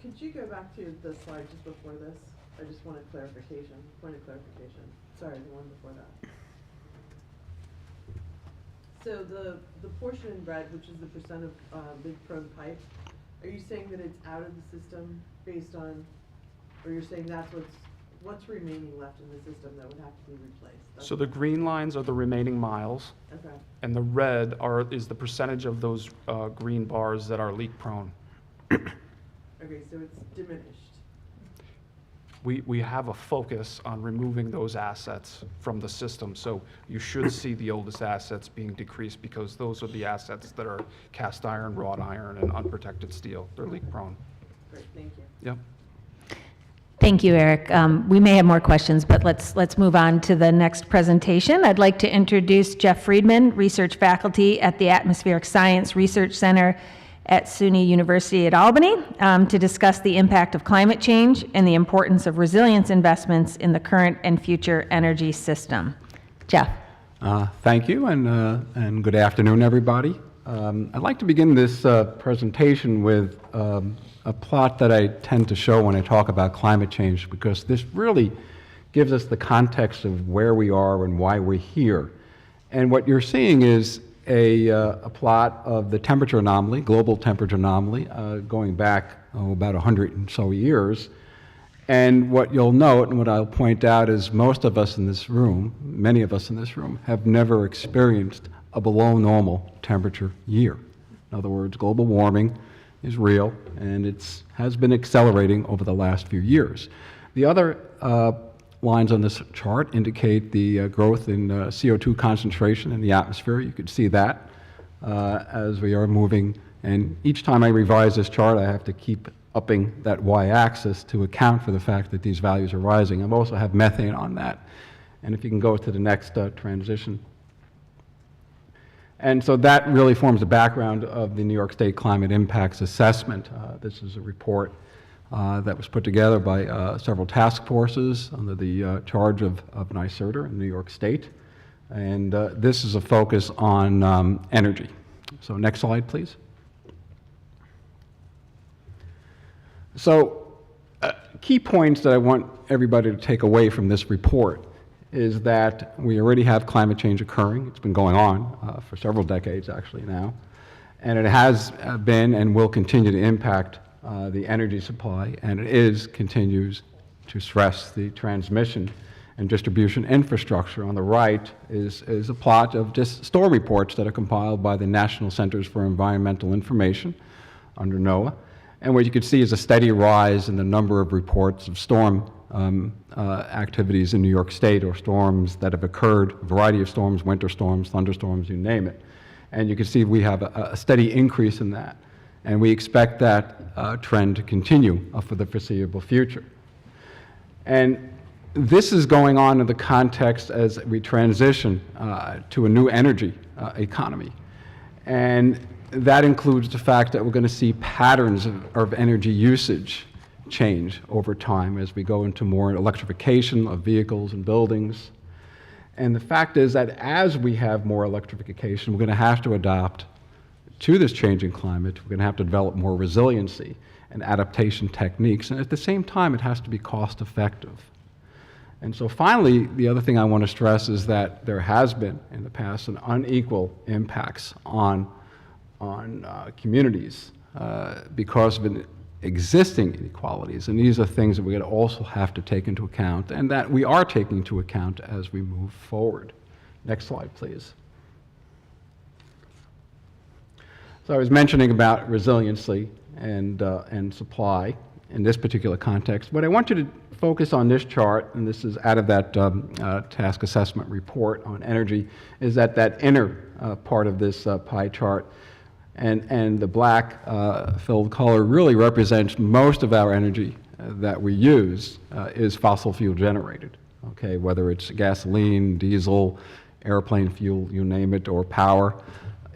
Could you go back to the slide just before this? I just want a clarification, point of clarification. Sorry, the one before that. So the portion in red, which is the percent of leak-prone pipe, are you saying that it's out of the system based on, or you're saying that's what's remaining left in the system that would have to be replaced? So the green lines are the remaining miles, Okay. and the red is the percentage of those green bars that are leak prone. Okay, so it's diminished. We have a focus on removing those assets from the system, so you should see the oldest assets being decreased because those are the assets that are cast iron, wrought iron, and unprotected steel. They're leak prone. Great, thank you. Yep. Thank you, Eric. We may have more questions, but let's move on to the next presentation. I'd like to introduce Jeff Friedman, research faculty at the Atmospheric Science Research Center at SUNY University at Albany, to discuss the impact of climate change and the importance of resilience investments in the current and future energy system. Jeff. Thank you, and good afternoon, everybody. I'd like to begin this presentation with a plot that I tend to show when I talk about climate change, because this really gives us the context of where we are and why we're here. And what you're seeing is a plot of the temperature anomaly, global temperature anomaly, going back about 100 and so years. And what you'll note, and what I'll point out, is most of us in this room, many of us in this room, have never experienced a below normal temperature year. In other words, global warming is real, and it has been accelerating over the last few years. The other lines on this chart indicate the growth in CO2 concentration in the atmosphere. You could see that as we are moving, and each time I revise this chart, I have to keep upping that y-axis to account for the fact that these values are rising. I also have methane on that. And if you can go to the next transition. And so that really forms the background of the New York State Climate Impacts Assessment. This is a report that was put together by several task forces under the charge of NYSERDA in New York State. And this is a focus on energy. So next slide, please. So key points that I want everybody to take away from this report is that we already have climate change occurring. It's been going on for several decades actually now. And it has been and will continue to impact the energy supply, and it continues to stress the transmission and distribution infrastructure. On the right is a plot of just storm reports that are compiled by the National Centers for Environmental Information under NOAA. And what you can see is a steady rise in the number of reports of storm activities in New York State, or storms that have occurred, a variety of storms, winter storms, thunderstorms, you name it. And you can see we have a steady increase in that. And we expect that trend to continue for the foreseeable future. And this is going on in the context as we transition to a new energy economy. And that includes the fact that we're going to see patterns of energy usage change over time as we go into more electrification of vehicles and buildings. And the fact is that as we have more electrification, we're going to have to adapt to this changing climate. We're going to have to develop more resiliency and adaptation techniques. And at the same time, it has to be cost effective. And so finally, the other thing I want to stress is that there has been in the past an unequal impacts on communities because of existing inequalities. And these are things that we're going to also have to take into account, and that we are taking into account as we move forward. Next slide, please. So I was mentioning about resiliency and supply in this particular context. What I want you to focus on this chart, and this is out of that task assessment report on energy, is that inner part of this pie chart. And the black filled color really represents most of our energy that we use is fossil fuel generated, okay, whether it's gasoline, diesel, airplane fuel, you name it, or power.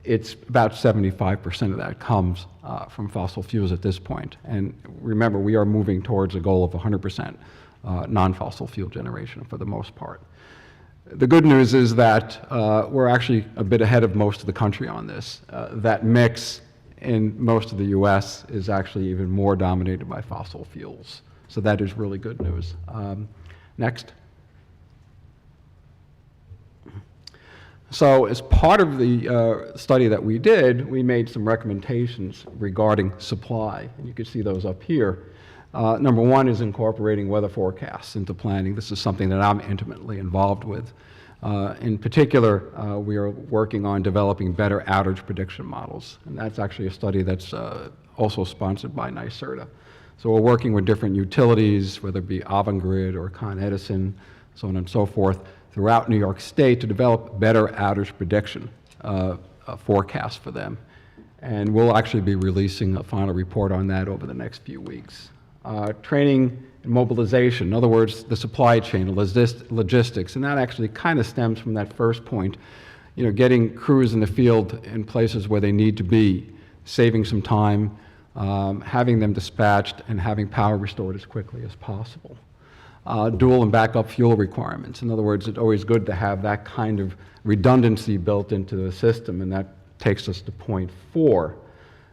It's about 75% of that comes from fossil fuels at this point. And remember, we are moving towards a goal of 100% non-fossil fuel generation for the most part. The good news is that we're actually a bit ahead of most of the country on this. That mix in most of the US is actually even more dominated by fossil fuels. So that is really good news. Next. So as part of the study that we did, we made some recommendations regarding supply. And you can see those up here. Number one is incorporating weather forecasts into planning. This is something that I'm intimately involved with. In particular, we are working on developing better outage prediction models. And that's actually a study that's also sponsored by NYSERDA. So we're working with different utilities, whether it be Avangrid or Con Edison, so on and so forth, throughout New York State to develop better outage prediction forecasts for them. And we'll actually be releasing a final report on that over the next few weeks. Training and mobilization, in other words, the supply chain, logistics, and that actually kind of stems from that first point, getting crews in the field in places where they need to be, saving some time, having them dispatched, and having power restored as quickly as possible. Dual and backup fuel requirements. In other words, it's always good to have that kind of redundancy built into the system, and that takes us to point 4.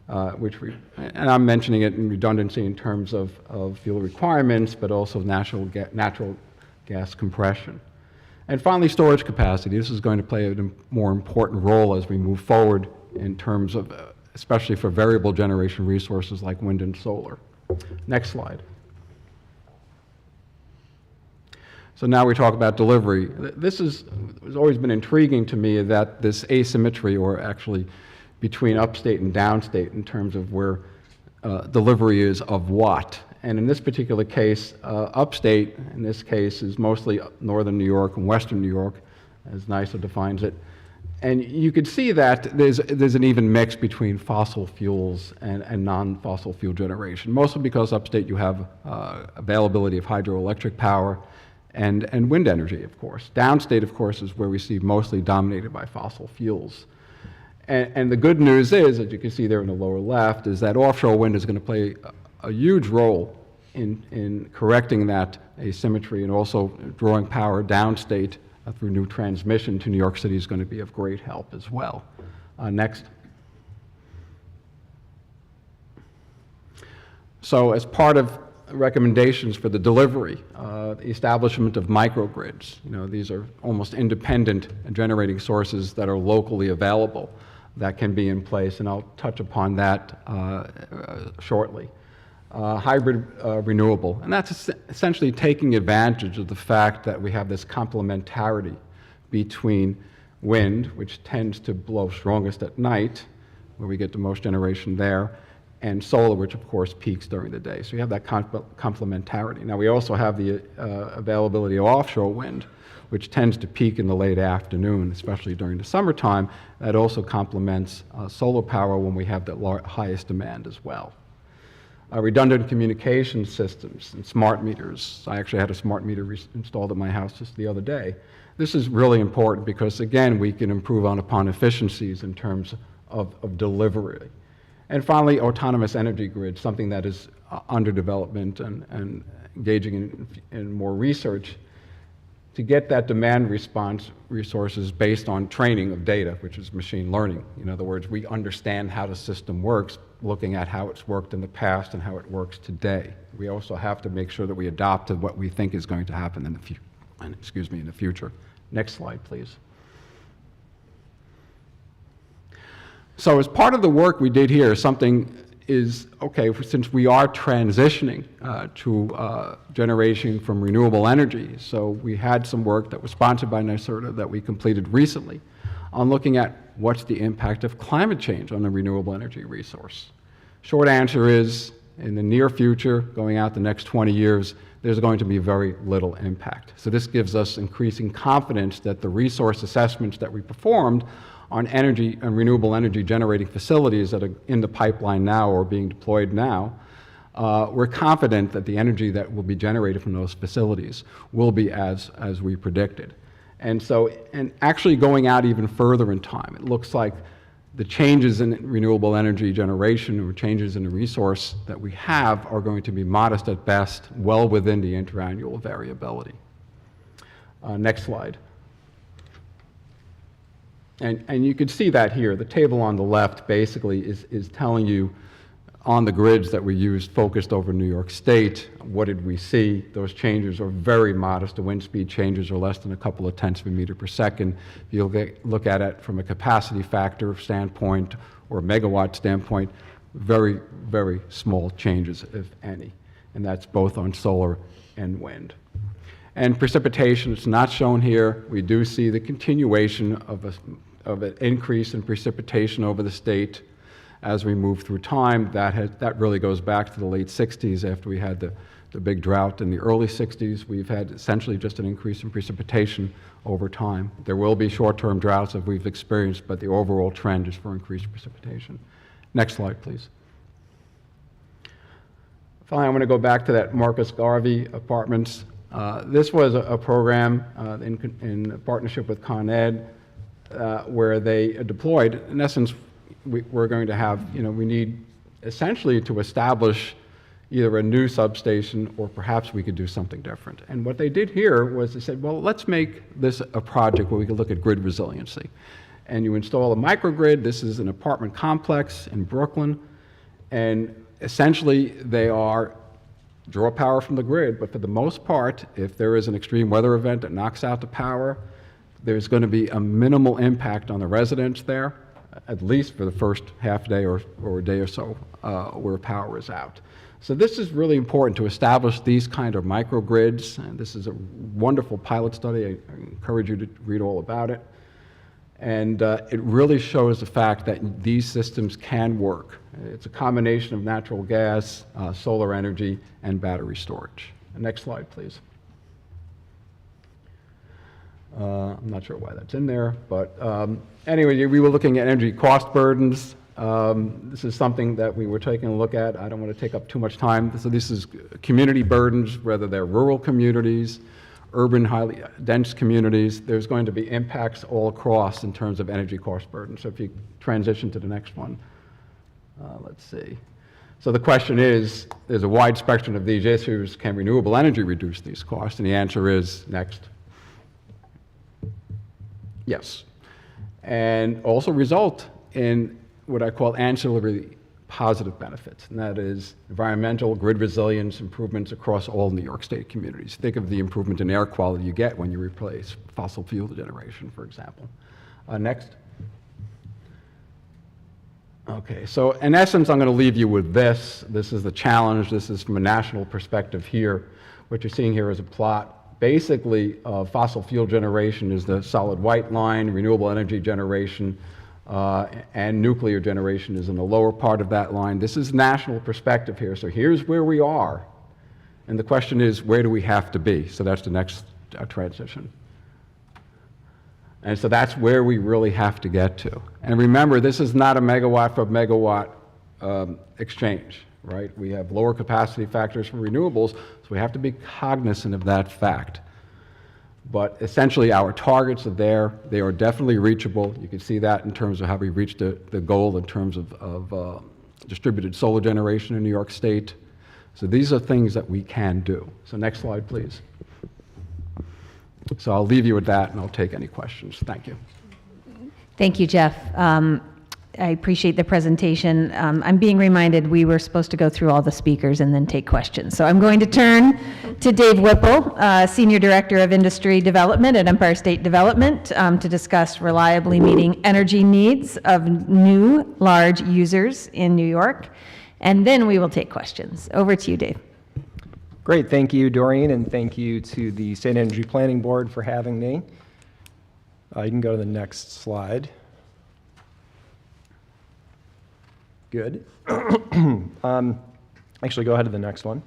And I'm mentioning it in redundancy in terms of fuel requirements, but also natural gas compression. And finally, storage capacity. This is going to play a more important role as we move forward in terms of, especially for variable generation resources like wind and solar. Next slide. So now we talk about delivery. This has always been intriguing to me, that this asymmetry, or actually between upstate and downstate, in terms of where delivery is of what. And in this particular case, upstate, in this case, is mostly northern New York and western New York, as NYSA defines it. And you could see that there's an even mix between fossil fuels and non-fossil fuel generation, mostly because upstate you have availability of hydroelectric power and wind energy, of course. Downstate, of course, is where we see mostly dominated by fossil fuels. And the good news is, as you can see there in the lower left, is that offshore wind is going to play a huge role in correcting that asymmetry and also drawing power downstate through new transmission to New York City is going to be of great help as well. Next. So as part of recommendations for the delivery, the establishment of microgrids. These are almost independent generating sources that are locally available that can be in place, and I'll touch upon that shortly. Hybrid renewable, and that's essentially taking advantage of the fact that we have this complementarity between wind, which tends to blow strongest at night, where we get the most generation there, and solar, which of course peaks during the day. So you have that complementarity. Now we also have the availability of offshore wind, which tends to peak in the late afternoon, especially during the summertime. That also complements solar power when we have the highest demand as well. Redundant communication systems and smart meters. I actually had a smart meter installed at my house just the other day. This is really important because, again, we can improve upon efficiencies in terms of delivery. And finally, autonomous energy grids, something that is under development and engaging in more research to get that demand response resources based on training of data, which is machine learning. In other words, we understand how the system works, looking at how it's worked in the past and how it works today. We also have to make sure that we adopt to what we think is going to happen in the future. Next slide, please. So as part of the work we did here, something is, okay, since we are transitioning to generation from renewable energy, so we had some work that was sponsored by NYSERDA that we completed recently on looking at what's the impact of climate change on the renewable energy resource. Short answer is, in the near future, going out the next 20 years, there's going to be very little impact. So this gives us increasing confidence that the resource assessments that we performed on energy and renewable energy generating facilities that are in the pipeline now or being deployed now, we're confident that the energy that will be generated from those facilities will be as we predicted. And so, and actually going out even further in time, it looks like the changes in renewable energy generation or changes in the resource that we have are going to be modest at best, well within the interannual variability. Next slide. And you can see that here. The table on the left basically is telling you on the grids that we used focused over New York State, what did we see? Those changes are very modest. The wind speed changes are less than a couple of tenths of a meter per second. If you look at it from a capacity factor standpoint or megawatt standpoint, very, very small changes, if any. And that's both on solar and wind. And precipitation, it's not shown here. We do see the continuation of an increase in precipitation over the state as we move through time. That really goes back to the late 60s after we had the big drought in the early 60s. We've had essentially just an increase in precipitation over time. There will be short-term droughts that we've experienced, but the overall trend is for increased precipitation. Next slide, please. Finally, I'm going to go back to that Marcus Garvey Apartments. This was a program in partnership with Con Ed where they deployed, in essence, we're going to have, we need essentially to establish either a new substation or perhaps we could do something different. And what they did here was they said, well, let's make this a project where we can look at grid resiliency. And you install a microgrid. This is an apartment complex in Brooklyn. And essentially they draw power from the grid, but for the most part, if there is an extreme weather event that knocks out the power, there's going to be a minimal impact on the residents there, at least for the first half day or a day or so where power is out. So this is really important to establish these kind of microgrids, and this is a wonderful pilot study. I encourage you to read all about it. And it really shows the fact that these systems can work. It's a combination of natural gas, solar energy, and battery storage. Next slide, please. I'm not sure why that's in there, but anyway, we were looking at energy cost burdens. This is something that we were taking a look at. I don't want to take up too much time. So this is community burdens, whether they're rural communities, urban, highly dense communities. There's going to be impacts all across in terms of energy cost burden. So if you transition to the next one, let's see. So the question is, there's a wide spectrum of these issues. Can renewable energy reduce these costs? And the answer is, next. Yes. And also result in what I call ancillary positive benefits, and that is environmental, grid resilience improvements across all New York State communities. Think of the improvement in air quality you get when you replace fossil fuel generation, for example. Next. Okay, so in essence, I'm going to leave you with this. This is the challenge. This is from a national perspective here. What you're seeing here is a plot. Basically, fossil fuel generation is the solid white line, renewable energy generation, and nuclear generation is in the lower part of that line. This is national perspective here. So here's where we are. And the question is, where do we have to be? So that's the next transition. And so that's where we really have to get to. And remember, this is not a megawatt for megawatt exchange, right? We have lower capacity factors for renewables, so we have to be cognizant of that fact. But essentially, our targets are there. They are definitely reachable. You can see that in terms of how we reached the goal in terms of distributed solar generation in New York State. So these are things that we can do. So next slide, please. So I'll leave you with that, and I'll take any questions. Thank you. Thank you, Jeff. I appreciate the presentation. I'm being reminded we were supposed to go through all the speakers and then take questions. So I'm going to turn to Dave Whipple, Senior Director of Industry Development at Empire State Development, to discuss reliably meeting energy needs of new large users in New York. And then we will take questions. Over to you, Dave. Great, thank you, Doreen, and thank you to the State Energy Planning Board for having me. You can go to the next slide. Good. Actually, go ahead to the next one.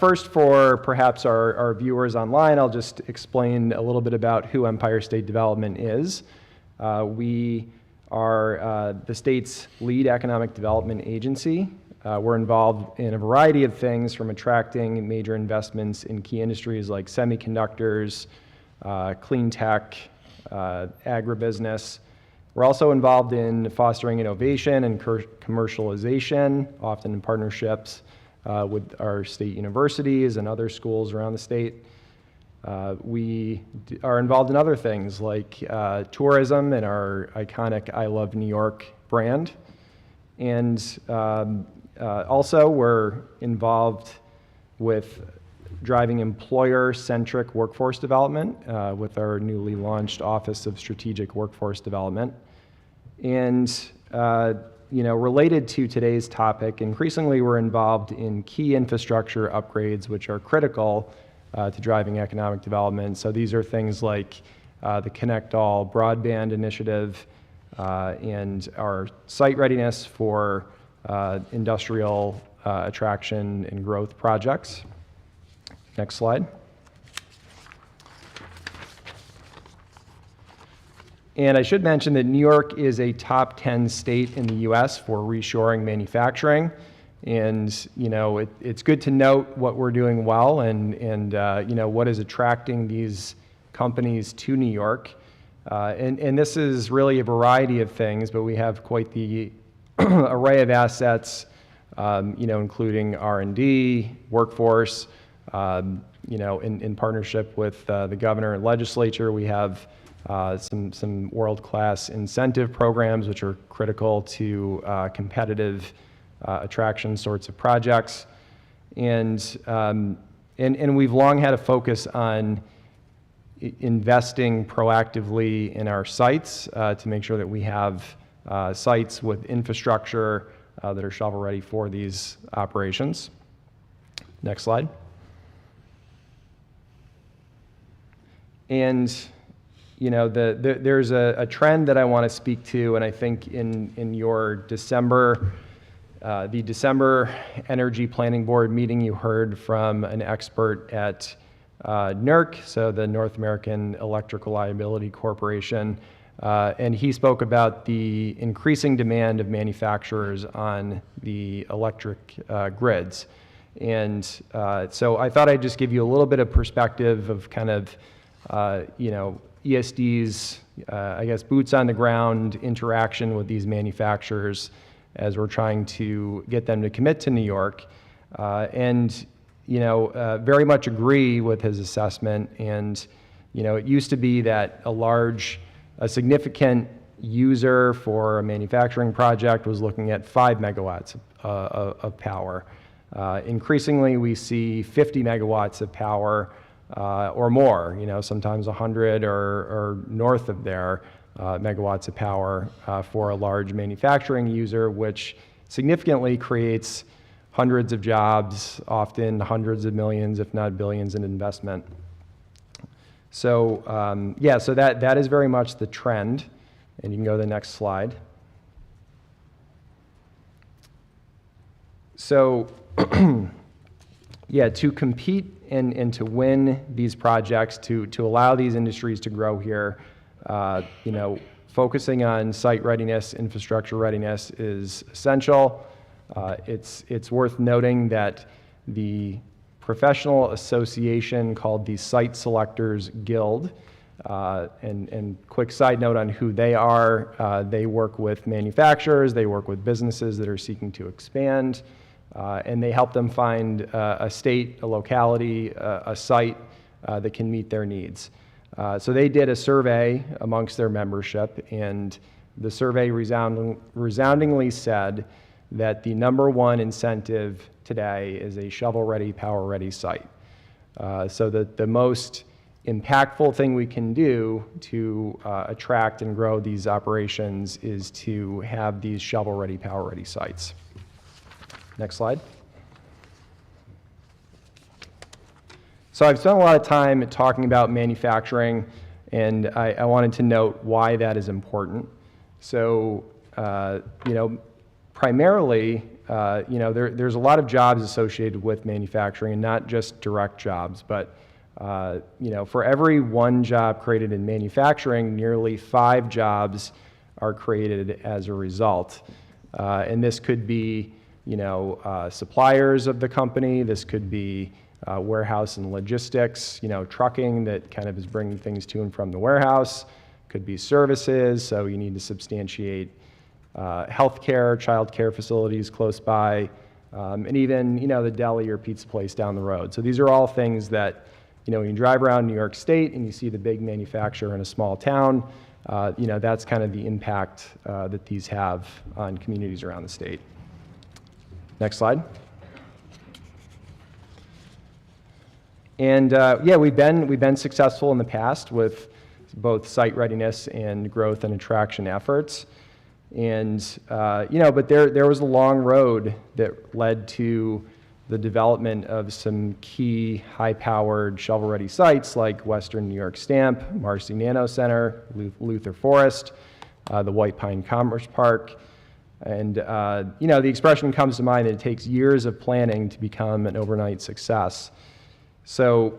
First, for perhaps our viewers online, I'll just explain a little bit about who Empire State Development is. We are the state's lead economic development agency. We're involved in a variety of things, from attracting major investments in key industries like semiconductors, clean tech, agribusiness. We're also involved in fostering innovation and commercialization, often in partnerships with our state universities and other schools around the state. We are involved in other things like tourism and our iconic I Love New York brand. And also, we're involved with driving employer-centric workforce development with our newly launched Office of Strategic Workforce Development. And related to today's topic, increasingly we're involved in key infrastructure upgrades which are critical to driving economic development. So these are things like the Connect All broadband initiative and our site readiness for industrial attraction and growth projects. Next slide. And I should mention that New York is a top 10 state in the US for reshoring manufacturing. And, it's good to note what we're doing well and what is attracting these companies to New York. And this is really a variety of things, but we have quite the array of assets, including R&D, workforce. In partnership with the governor and legislature, we have some world-class incentive programs which are critical to competitive attraction sorts of projects. And we've long had a focus on investing proactively in our sites to make sure that we have sites with infrastructure that are shovel-ready for these operations. Next slide. And, there's a trend that I want to speak to, and I think in your December, the December Energy Planning Board meeting, you heard from an expert at NERC, so the North American Electric Reliability Corporation, and he spoke about the increasing demand of manufacturers on the electric grids. And so I thought I'd just give you a little bit of perspective of kind of, ESD's, I guess, boots on the ground interaction with these manufacturers as we're trying to get them to commit to New York. And very much agree with his assessment. And, it used to be that a significant user for a manufacturing project was looking at 5 megawatts of power. Increasingly, we see 50 megawatts of power or more, sometimes 100 or north of there megawatts of power for a large manufacturing user, which significantly creates hundreds of jobs, often hundreds of millions, if not billions in investment. So so that is very much the trend. And you can go to the next slide. So to compete and to win these projects, to allow these industries to grow here, focusing on site readiness, infrastructure readiness is essential. It's worth noting that the professional association called the Site Selectors Guild, and quick side note on who they are, they work with manufacturers, they work with businesses that are seeking to expand, and they help them find a state, a locality, a site that can meet their needs. So they did a survey amongst their membership, and the survey resoundingly said that the number one incentive today is a shovel-ready, power-ready site. So that the most impactful thing we can do to attract and grow these operations is to have these shovel-ready, power-ready sites. Next slide. So I've spent a lot of time talking about manufacturing, and I wanted to note why that is important. So, primarily, there's a lot of jobs associated with manufacturing, and not just direct jobs, but for every one job created in manufacturing, nearly 5 jobs are created as a result. And this could be, suppliers of the company. This could be warehouse and logistics, trucking that kind of is bringing things to and from the warehouse. Could be services, so you need to substantiate healthcare, child care facilities close by, and even, the deli or pizza place down the road. So these are all things that, when you drive around New York State and you see the big manufacturer in a small town, that's kind of the impact that these have on communities around the state. Next slide. And we've been successful in the past with both site readiness and growth and attraction efforts. And, but there was a long road that led to the development of some key high-powered shovel-ready sites like Western New York Stamp, Marcy Nano Center, Luther Forest, the White Pine Commerce Park. And, the expression comes to mind that it takes years of planning to become an overnight success. So,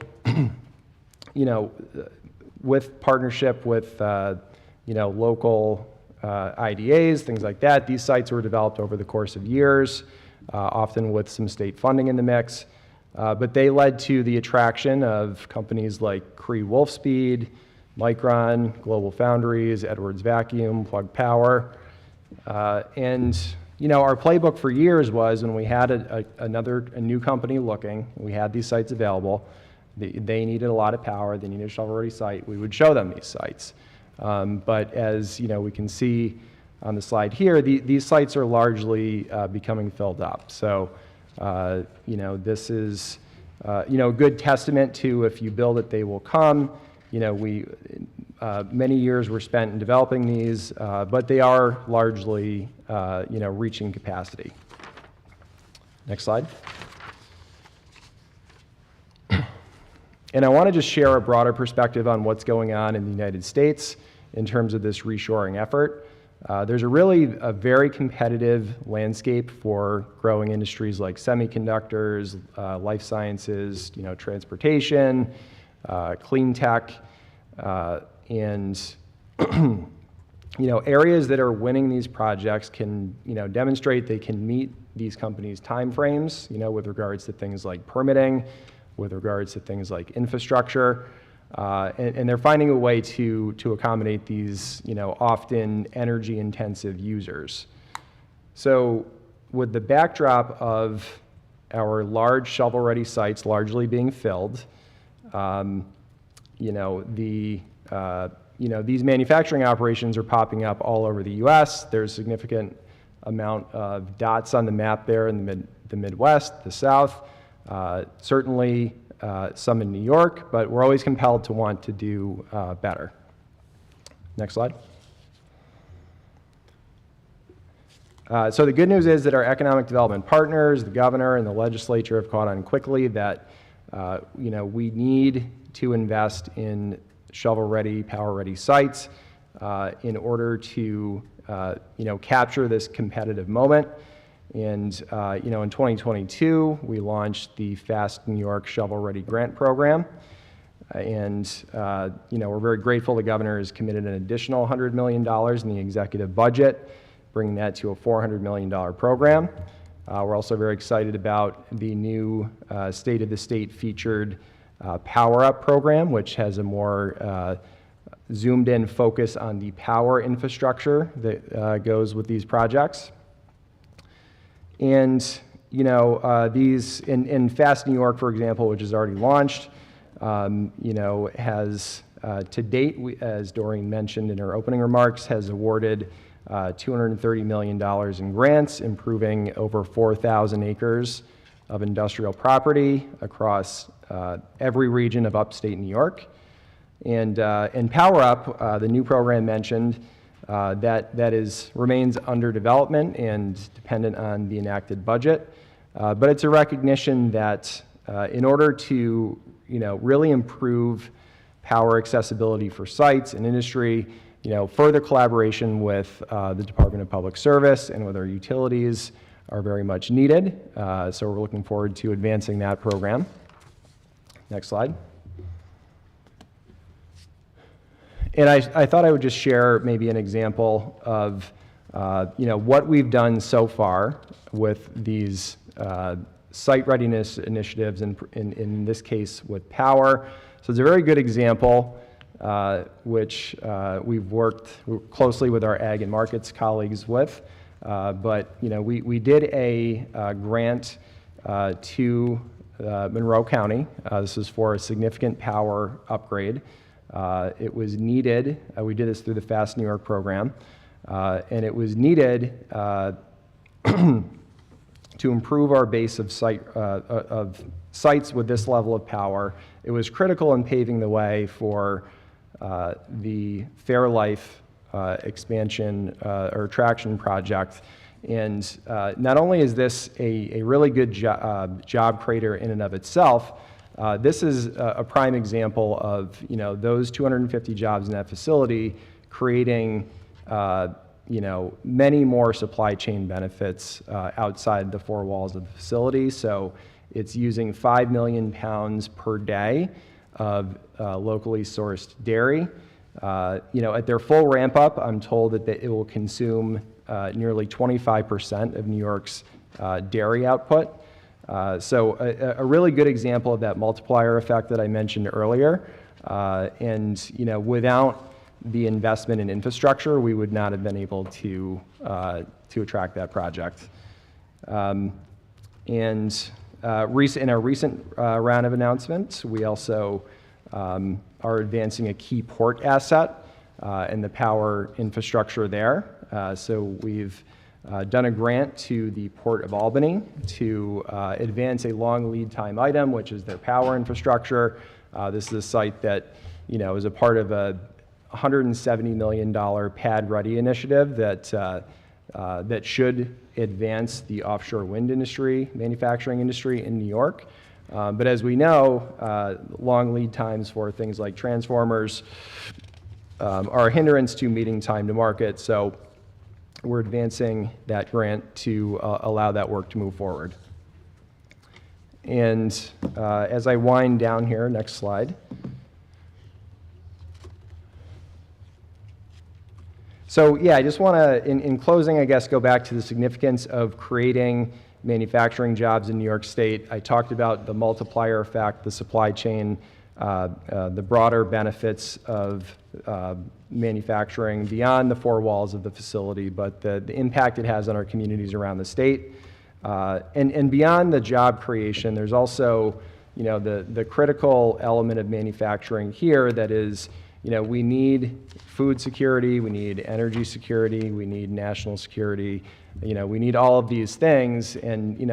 with partnership with, local IDAs, things like that, these sites were developed over the course of years, often with some state funding in the mix. But they led to the attraction of companies like Cree Wolfspeed, Micron, Global Foundries, Edwards Vacuum, Plug Power. And our playbook for years was when we had a new company looking, we had these sites available, they needed a lot of power, they needed a shovel-ready site, we would show them these sites. But as we can see on the slide here, these sites are largely becoming filled up. So, this is a good testament to if you build it, they will come. Many years were spent in developing these, but they are largely, reaching capacity. Next slide. And I want to just share a broader perspective on what's going on in the United States in terms of this reshoring effort. There's a very competitive landscape for growing industries like semiconductors, life sciences, transportation, clean tech, and areas that are winning these projects can demonstrate they can meet these companies' timeframes, with regards to things like permitting, with regards to things like infrastructure. And they're finding a way to accommodate these, often energy-intensive users. So with the backdrop of our large shovel-ready sites largely being filled, these manufacturing operations are popping up all over the U.S. There's a significant amount of dots on the map there in the Midwest, the South, certainly some in New York, but we're always compelled to want to do better. Next slide. So the good news is that our economic development partners, the governor and the legislature have caught on quickly that we need to invest in shovel-ready, power-ready sites in order to capture this competitive moment. And in 2022, we launched the Fast New York Shovel Ready Grant Program. And we're very grateful the governor has committed an additional $100 million in the executive budget, bringing that to a $400 million program. We're also very excited about the new State of the State featured Power Up program, which has a more zoomed in focus on the power infrastructure that goes with these projects. And these in Fast New York, for example, which is already launched, has to date, as Doreen mentioned in her opening remarks, has awarded $230 million in grants, improving over 4,000 acres of industrial property across every region of upstate New York. And Power Up, the new program mentioned, that remains under development and dependent on the enacted budget. But it's a recognition that in order to really improve power accessibility for sites and industry, further collaboration with the Department of Public Service and with our utilities are very much needed. So we're looking forward to advancing that program. Next slide. And I thought I would just share maybe an example of what we've done so far with these site readiness initiatives, in this case with power. So it's a very good example, which we've worked closely with our ag and markets colleagues with. But we did a grant to Monroe County. This is for a significant power upgrade. It was needed, we did this through the Fast New York program, and it was needed to improve our base of sites with this level of power. It was critical in paving the way for the Fairlife expansion or traction project. And not only is this a really good job creator in and of itself, this is a prime example of those 250 jobs in that facility creating many more supply chain benefits outside the four walls of the facility. So it's using 5 million pounds per day of locally sourced dairy. At their full ramp up, I'm told that it will consume nearly 25% of New York's dairy output. So a really good example of that multiplier effect that I mentioned earlier. And without the investment in infrastructure, we would not have been able to attract that project. In our recent round of announcements, we also are advancing a key port asset and the power infrastructure there. So we've done a grant to the Port of Albany to advance a long lead time item, which is their power infrastructure. This is a site that is a part of a $170 million pad ready initiative that should advance the offshore wind industry, manufacturing industry in New York. But as we know, long lead times for things like transformers are a hindrance to meeting time to market. So we're advancing that grant to allow that work to move forward. And as I wind down here, next slide. So yeah, I just want to, in closing, I guess, go back to the significance of creating manufacturing jobs in New York State. I talked about the multiplier effect, the supply chain, the broader benefits of manufacturing beyond the four walls of the facility, but the impact it has on our communities around the state. And beyond the job creation, there's also, the critical element of manufacturing here that is, we need food security, we need energy security, we need national security, we need all of these things. And, we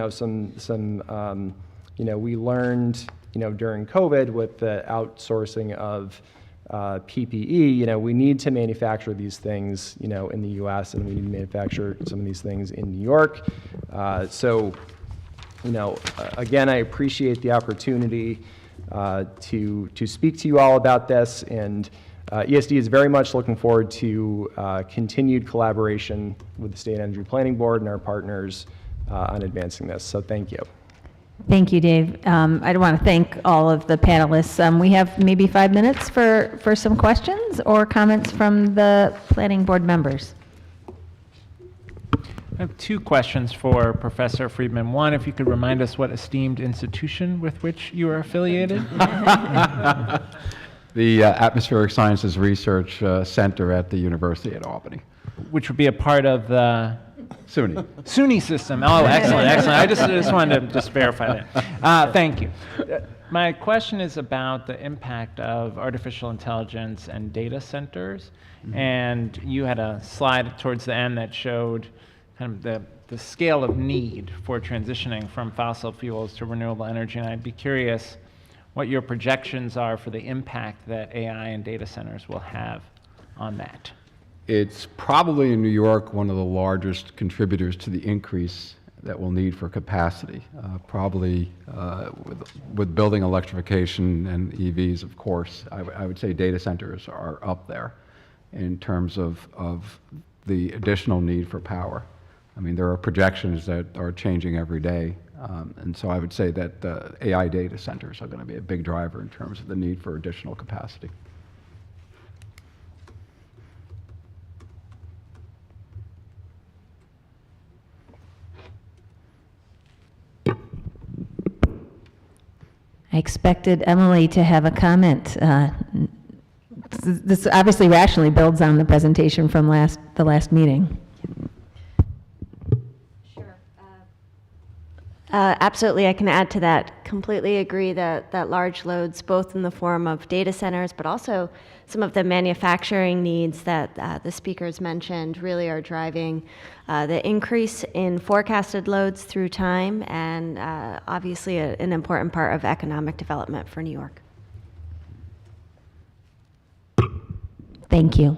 learned, during COVID with the outsourcing of PPE, we need to manufacture these things, in the U.S., and we need to manufacture some of these things in New York. Again, I appreciate the opportunity to speak to you all about this, and ESD is very much looking forward to continued collaboration with the State Energy Planning Board and our partners on advancing this. So thank you. Thank you, Dave. I want to thank all of the panelists. We have maybe 5 minutes for some questions or comments from the planning board members. I have 2 questions for Professor Friedman. One, if you could remind us what esteemed institution with which you are affiliated. The Atmospheric Sciences Research Center at the University at Albany. Which would be a part of the SUNY. SUNY system. Oh, excellent, excellent. I just wanted to verify that. Thank you. My question is about the impact of artificial intelligence and data centers. Mm-hmm. And you had a slide towards the end that showed kind of the scale of need for transitioning from fossil fuels to renewable energy. And I'd be curious what your projections are for the impact that AI and data centers will have on that. It's probably in New York one of the largest contributors to the increase that we'll need for capacity. Probably with building electrification and EVs, of course, I would say data centers are up there in terms of the additional need for power. I mean, there are projections that are changing every day. And so I would say that AI data centers are going to be a big driver in terms of the need for additional capacity. I expected Emily to have a comment. This obviously rationally builds on the presentation from the last meeting. Absolutely, I can add to that. Completely agree that large loads, both in the form of data centers, but also some of the manufacturing needs that the speakers mentioned, really are driving the increase in forecasted loads through time, and obviously an important part of economic development for New York. Thank you.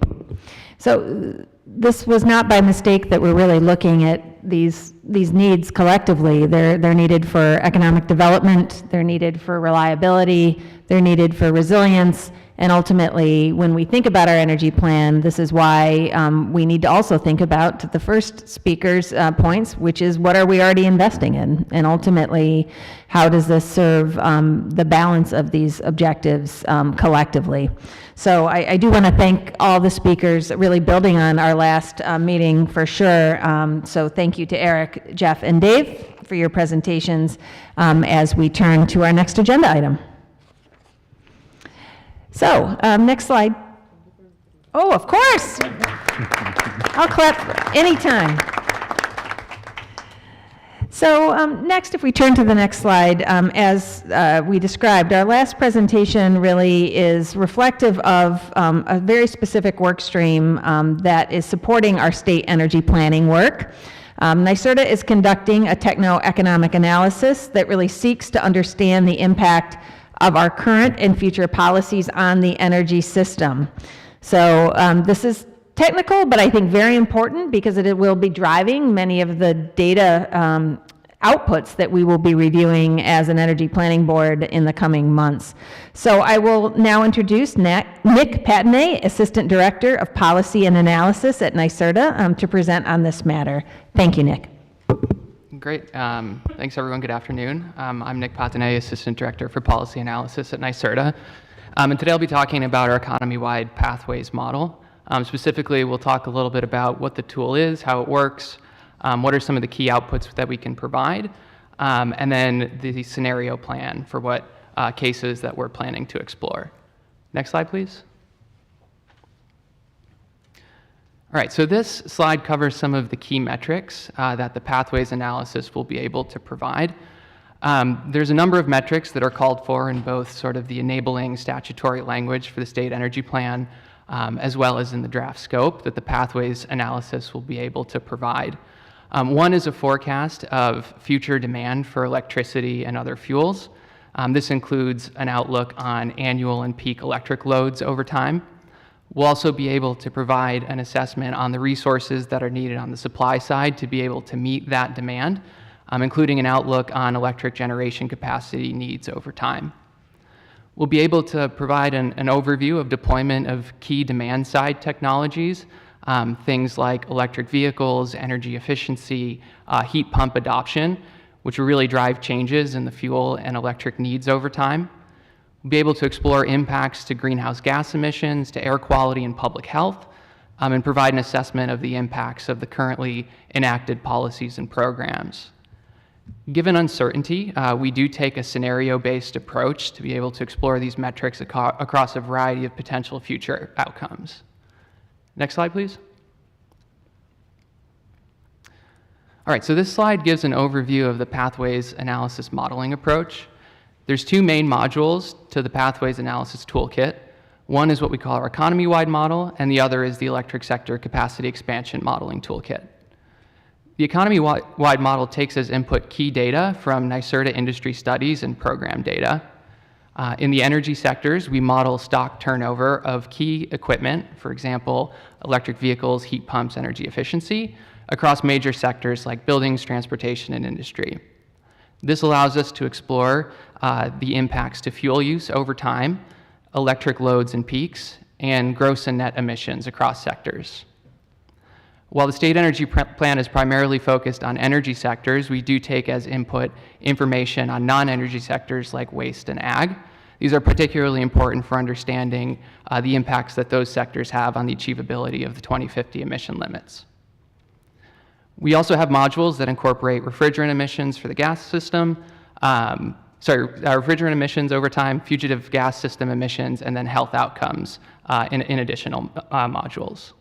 So this was not by mistake that we're really looking at these needs collectively. They're needed for economic development, they're needed for reliability, they're needed for resilience, and ultimately, when we think about our energy plan, this is why we need to also think about the first speaker's points, which is what are we already investing in? And ultimately, how does this serve the balance of these objectives collectively? So I do want to thank all the speakers, really building on our last meeting for sure. So thank you to Eric, Jeff, and Dave for your presentations as we turn to our next agenda item. So, next slide. Oh, of course. I'll clap anytime. So next, if we turn to the next slide, as we described, our last presentation really is reflective of a very specific work stream that is supporting our state energy planning work. NYSERDA is conducting a techno-economic analysis that really seeks to understand the impact of our current and future policies on the energy system. So this is technical, but I think very important because it will be driving many of the data outputs that we will be reviewing as an energy planning board in the coming months. So I will now introduce Nick Patinay, Assistant Director of Policy and Analysis at NYSERDA, to present on this matter. Thank you, Nick. Great. Thanks, everyone. Good afternoon. I'm Nick Patinay, Assistant Director for Policy Analysis at NYSERDA. And today I'll be talking about our economy-wide pathways model. Specifically, we'll talk a little bit about what the tool is, how it works, what are some of the key outputs that we can provide, and then the scenario plan for what cases that we're planning to explore. Next slide, please. All right, so this slide covers some of the key metrics that the pathways analysis will be able to provide. There's a number of metrics that are called for in both sort of the enabling statutory language for the state energy plan, as well as in the draft scope that the pathways analysis will be able to provide. One is a forecast of future demand for electricity and other fuels. This includes an outlook on annual and peak electric loads over time. We'll also be able to provide an assessment on the resources that are needed on the supply side to be able to meet that demand, including an outlook on electric generation capacity needs over time. We'll be able to provide an overview of deployment of key demand side technologies, things like electric vehicles, energy efficiency, heat pump adoption, which will really drive changes in the fuel and electric needs over time. We'll be able to explore impacts to greenhouse gas emissions, to air quality and public health, and provide an assessment of the impacts of the currently enacted policies and programs. Given uncertainty, we do take a scenario-based approach to be able to explore these metrics across a variety of potential future outcomes. Next slide, please. All right, so this slide gives an overview of the pathways analysis modeling approach. There's two main modules to the pathways analysis toolkit. One is what we call our economy-wide model, and the other is the electric sector capacity expansion modeling toolkit. The economy-wide model takes as input key data from NYSERDA industry studies and program data. In the energy sectors, we model stock turnover of key equipment, for example, electric vehicles, heat pumps, energy efficiency, across major sectors like buildings, transportation, and industry. This allows us to explore the impacts to fuel use over time, electric loads and peaks, and gross and net emissions across sectors. While the state energy plan is primarily focused on energy sectors, we do take as input information on non-energy sectors like waste and ag. These are particularly important for understanding the impacts that those sectors have on the achievability of the 2050 emission limits. We also have modules that incorporate refrigerant emissions for the gas system, refrigerant emissions over time, fugitive gas system emissions, and then health outcomes in additional modules.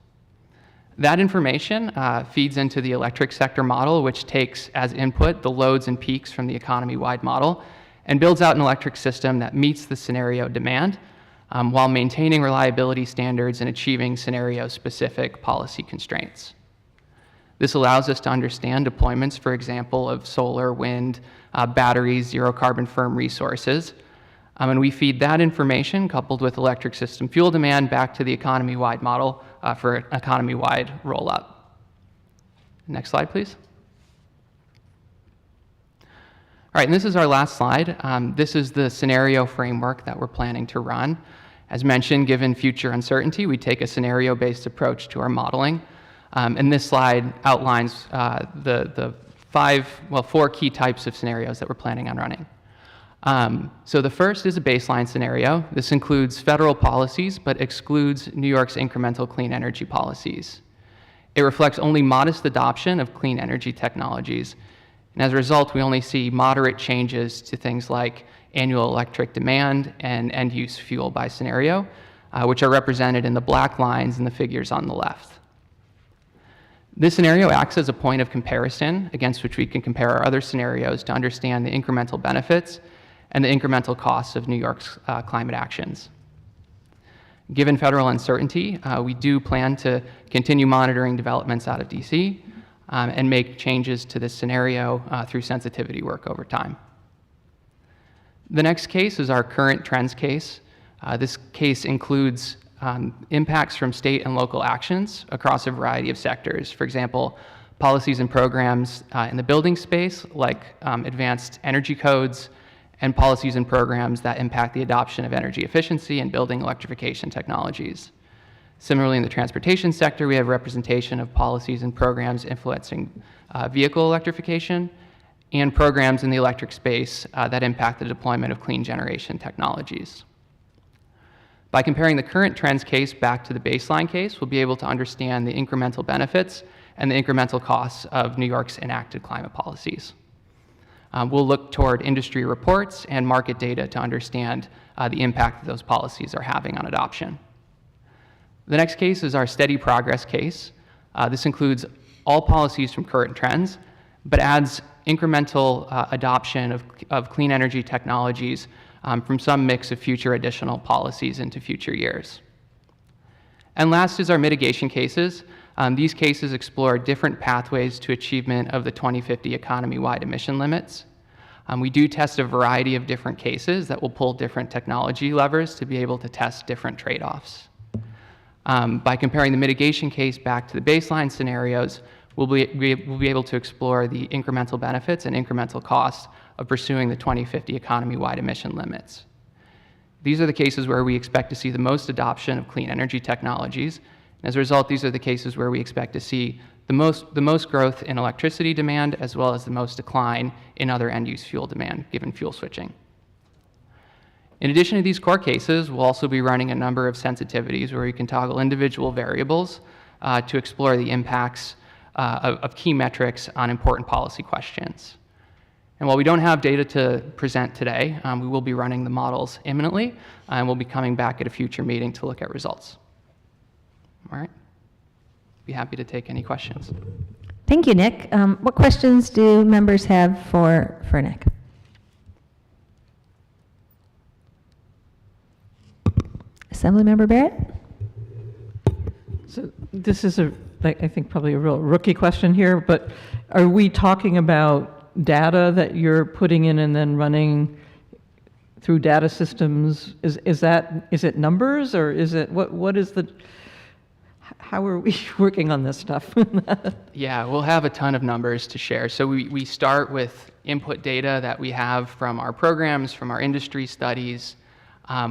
That information feeds into the electric sector model, which takes as input the loads and peaks from the economy-wide model and builds out an electric system that meets the scenario demand while maintaining reliability standards and achieving scenario-specific policy constraints. This allows us to understand deployments, for example, of solar, wind, batteries, zero-carbon firm resources. And we feed that information, coupled with electric system fuel demand, back to the economy-wide model for an economy-wide roll-up. Next slide, please. All right, and this is our last slide. This is the scenario framework that we're planning to run. As mentioned, given future uncertainty, we take a scenario-based approach to our modeling. And this slide outlines the four key types of scenarios that we're planning on running. So the first is a baseline scenario. This includes federal policies, but excludes New York's incremental clean energy policies. It reflects only modest adoption of clean energy technologies. And as a result, we only see moderate changes to things like annual electric demand and end-use fuel by scenario, which are represented in the black lines in the figures on the left. This scenario acts as a point of comparison against which we can compare our other scenarios to understand the incremental benefits and the incremental costs of New York's climate actions. Given federal uncertainty, we do plan to continue monitoring developments out of DC and make changes to this scenario through sensitivity work over time. The next case is our current trends case. This case includes impacts from state and local actions across a variety of sectors. For example, policies and programs in the building space, like advanced energy codes, and policies and programs that impact the adoption of energy efficiency and building electrification technologies. Similarly, in the transportation sector, we have representation of policies and programs influencing vehicle electrification and programs in the electric space that impact the deployment of clean generation technologies. By comparing the current trends case back to the baseline case, we'll be able to understand the incremental benefits and the incremental costs of New York's enacted climate policies. We'll look toward industry reports and market data to understand the impact that those policies are having on adoption. The next case is our steady progress case. This includes all policies from current trends, but adds incremental adoption of clean energy technologies from some mix of future additional policies into future years. And last is our mitigation cases. These cases explore different pathways to achievement of the 2050 economy-wide emission limits. We do test a variety of different cases that will pull different technology levers to be able to test different trade-offs. By comparing the mitigation case back to the baseline scenarios, we'll be able to explore the incremental benefits and incremental costs of pursuing the 2050 economy-wide emission limits. These are the cases where we expect to see the most adoption of clean energy technologies. As a result, these are the cases where we expect to see the most growth in electricity demand, as well as the most decline in other end-use fuel demand, given fuel switching. In addition to these core cases, we'll also be running a number of sensitivities where we can toggle individual variables to explore the impacts of key metrics on important policy questions. And while we don't have data to present today, we will be running the models imminently, and we'll be coming back at a future meeting to look at results. All right. Be happy to take any questions. Thank you, Nick. What questions do members have for Nick? Assemblymember Barrett? So this is I think probably a real rookie question here, but are we talking about data that you're putting in and then running through data systems? Is it numbers, or is it what is the, how are we working on this stuff? Yeah, we'll have a ton of numbers to share. So we start with input data that we have from our programs, from our industry studies.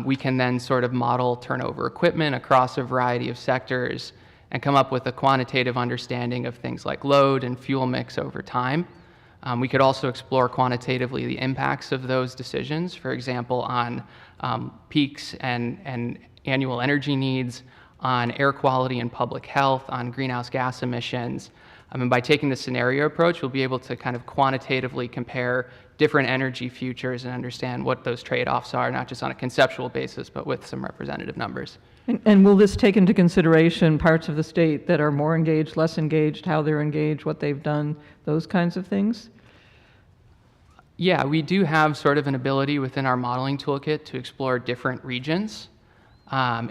We can then sort of model turnover equipment across a variety of sectors and come up with a quantitative understanding of things like load and fuel mix over time. We could also explore quantitatively the impacts of those decisions, for example, on peaks and annual energy needs, on air quality and public health, on greenhouse gas emissions. And by taking the scenario approach, we'll be able to kind of quantitatively compare different energy futures and understand what those trade-offs are, not just on a conceptual basis, but with some representative numbers. And will this take into consideration parts of the state that are more engaged, less engaged, how they're engaged, what they've done, those kinds of things? Yeah, we do have sort of an ability within our modeling toolkit to explore different regions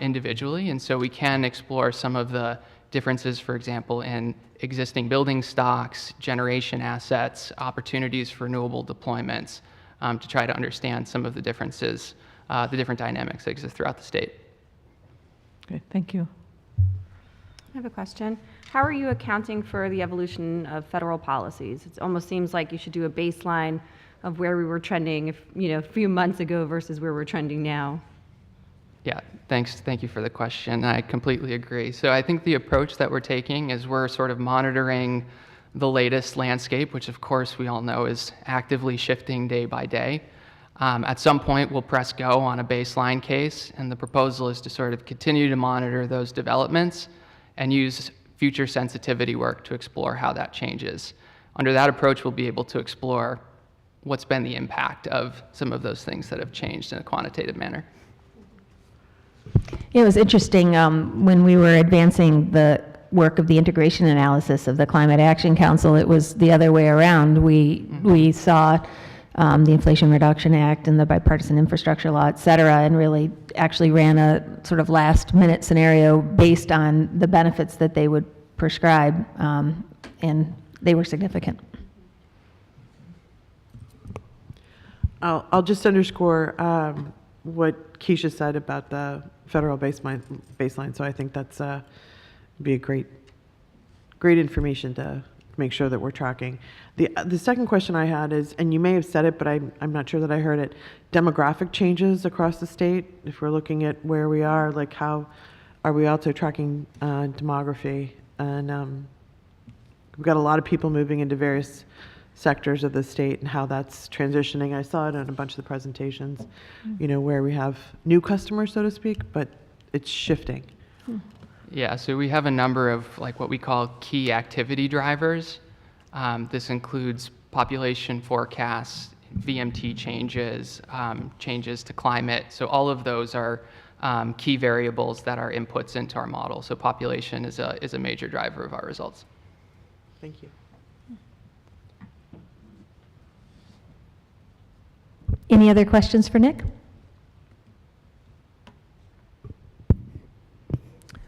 individually, and so we can explore some of the differences, for example, in existing building stocks, generation assets, opportunities for renewable deployments, to try to understand some of the differences, the different dynamics that exist throughout the state. Okay, thank you. I have a question. How are you accounting for the evolution of federal policies? It almost seems like you should do a baseline of where we were trending, a few months ago versus where we're trending now. Yeah, thank you for the question. I completely agree. So I think the approach that we're taking is we're sort of monitoring the latest landscape, which of course we all know is actively shifting day by day. At some point, we'll press go on a baseline case, and the proposal is to sort of continue to monitor those developments and use future sensitivity work to explore how that changes. Under that approach, we'll be able to explore what's been the impact of some of those things that have changed in a quantitative manner. It was interesting when we were advancing the work of the integration analysis of the Climate Action Council. It was the other way around. We saw the Inflation Reduction Act and the Bipartisan Infrastructure Law, et cetera, and really actually ran a sort of last-minute scenario based on the benefits that they would prescribe, and they were significant. I'll just underscore what Keisha said about the federal baseline. So I think that's be a great information to make sure that we're tracking. The second question I had is, and you may have said it, but I'm not sure that I heard it, demographic changes across the state, if we're looking at where we are, like how are we also tracking demography? And we've got a lot of people moving into various sectors of the state and how that's transitioning. I saw it in a bunch of the presentations, where we have new customers, so to speak, but it's shifting. Yeah, so we have a number of like what we call key activity drivers. This includes population forecasts, VMT changes, changes to climate. So all of those are key variables that are inputs into our model. So population is a major driver of our results. Thank you. Any other questions for Nick?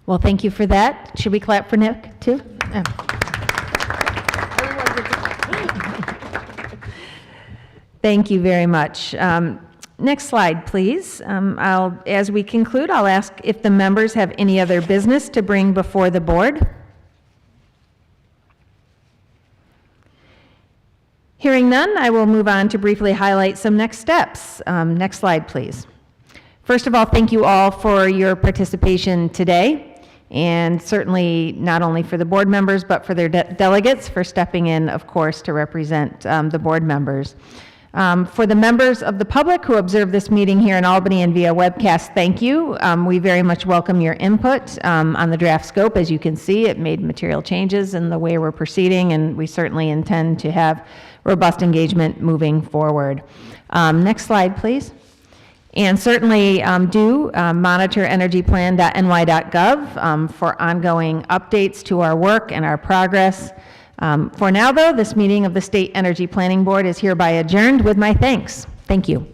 Well, thank you for that. Should we clap for Nick, too? Oh. Thank you very much. Next slide, please. As we conclude, I'll ask if the members have any other business to bring before the board. Hearing none, I will move on to briefly highlight some next steps. Next slide, please. First of all, thank you all for your participation today, and certainly not only for the board members, but for their delegates for stepping in, of course, to represent the board members. For the members of the public who observe this meeting here in Albany and via webcast, thank you. We very much welcome your input on the draft scope. As you can see, it made material changes in the way we're proceeding, and we certainly intend to have robust engagement moving forward. Next slide, please. And certainly do monitor energyplan.ny.gov for ongoing updates to our work and our progress. For now, though, this meeting of the State Energy Planning Board is hereby adjourned with my thanks. Thank you.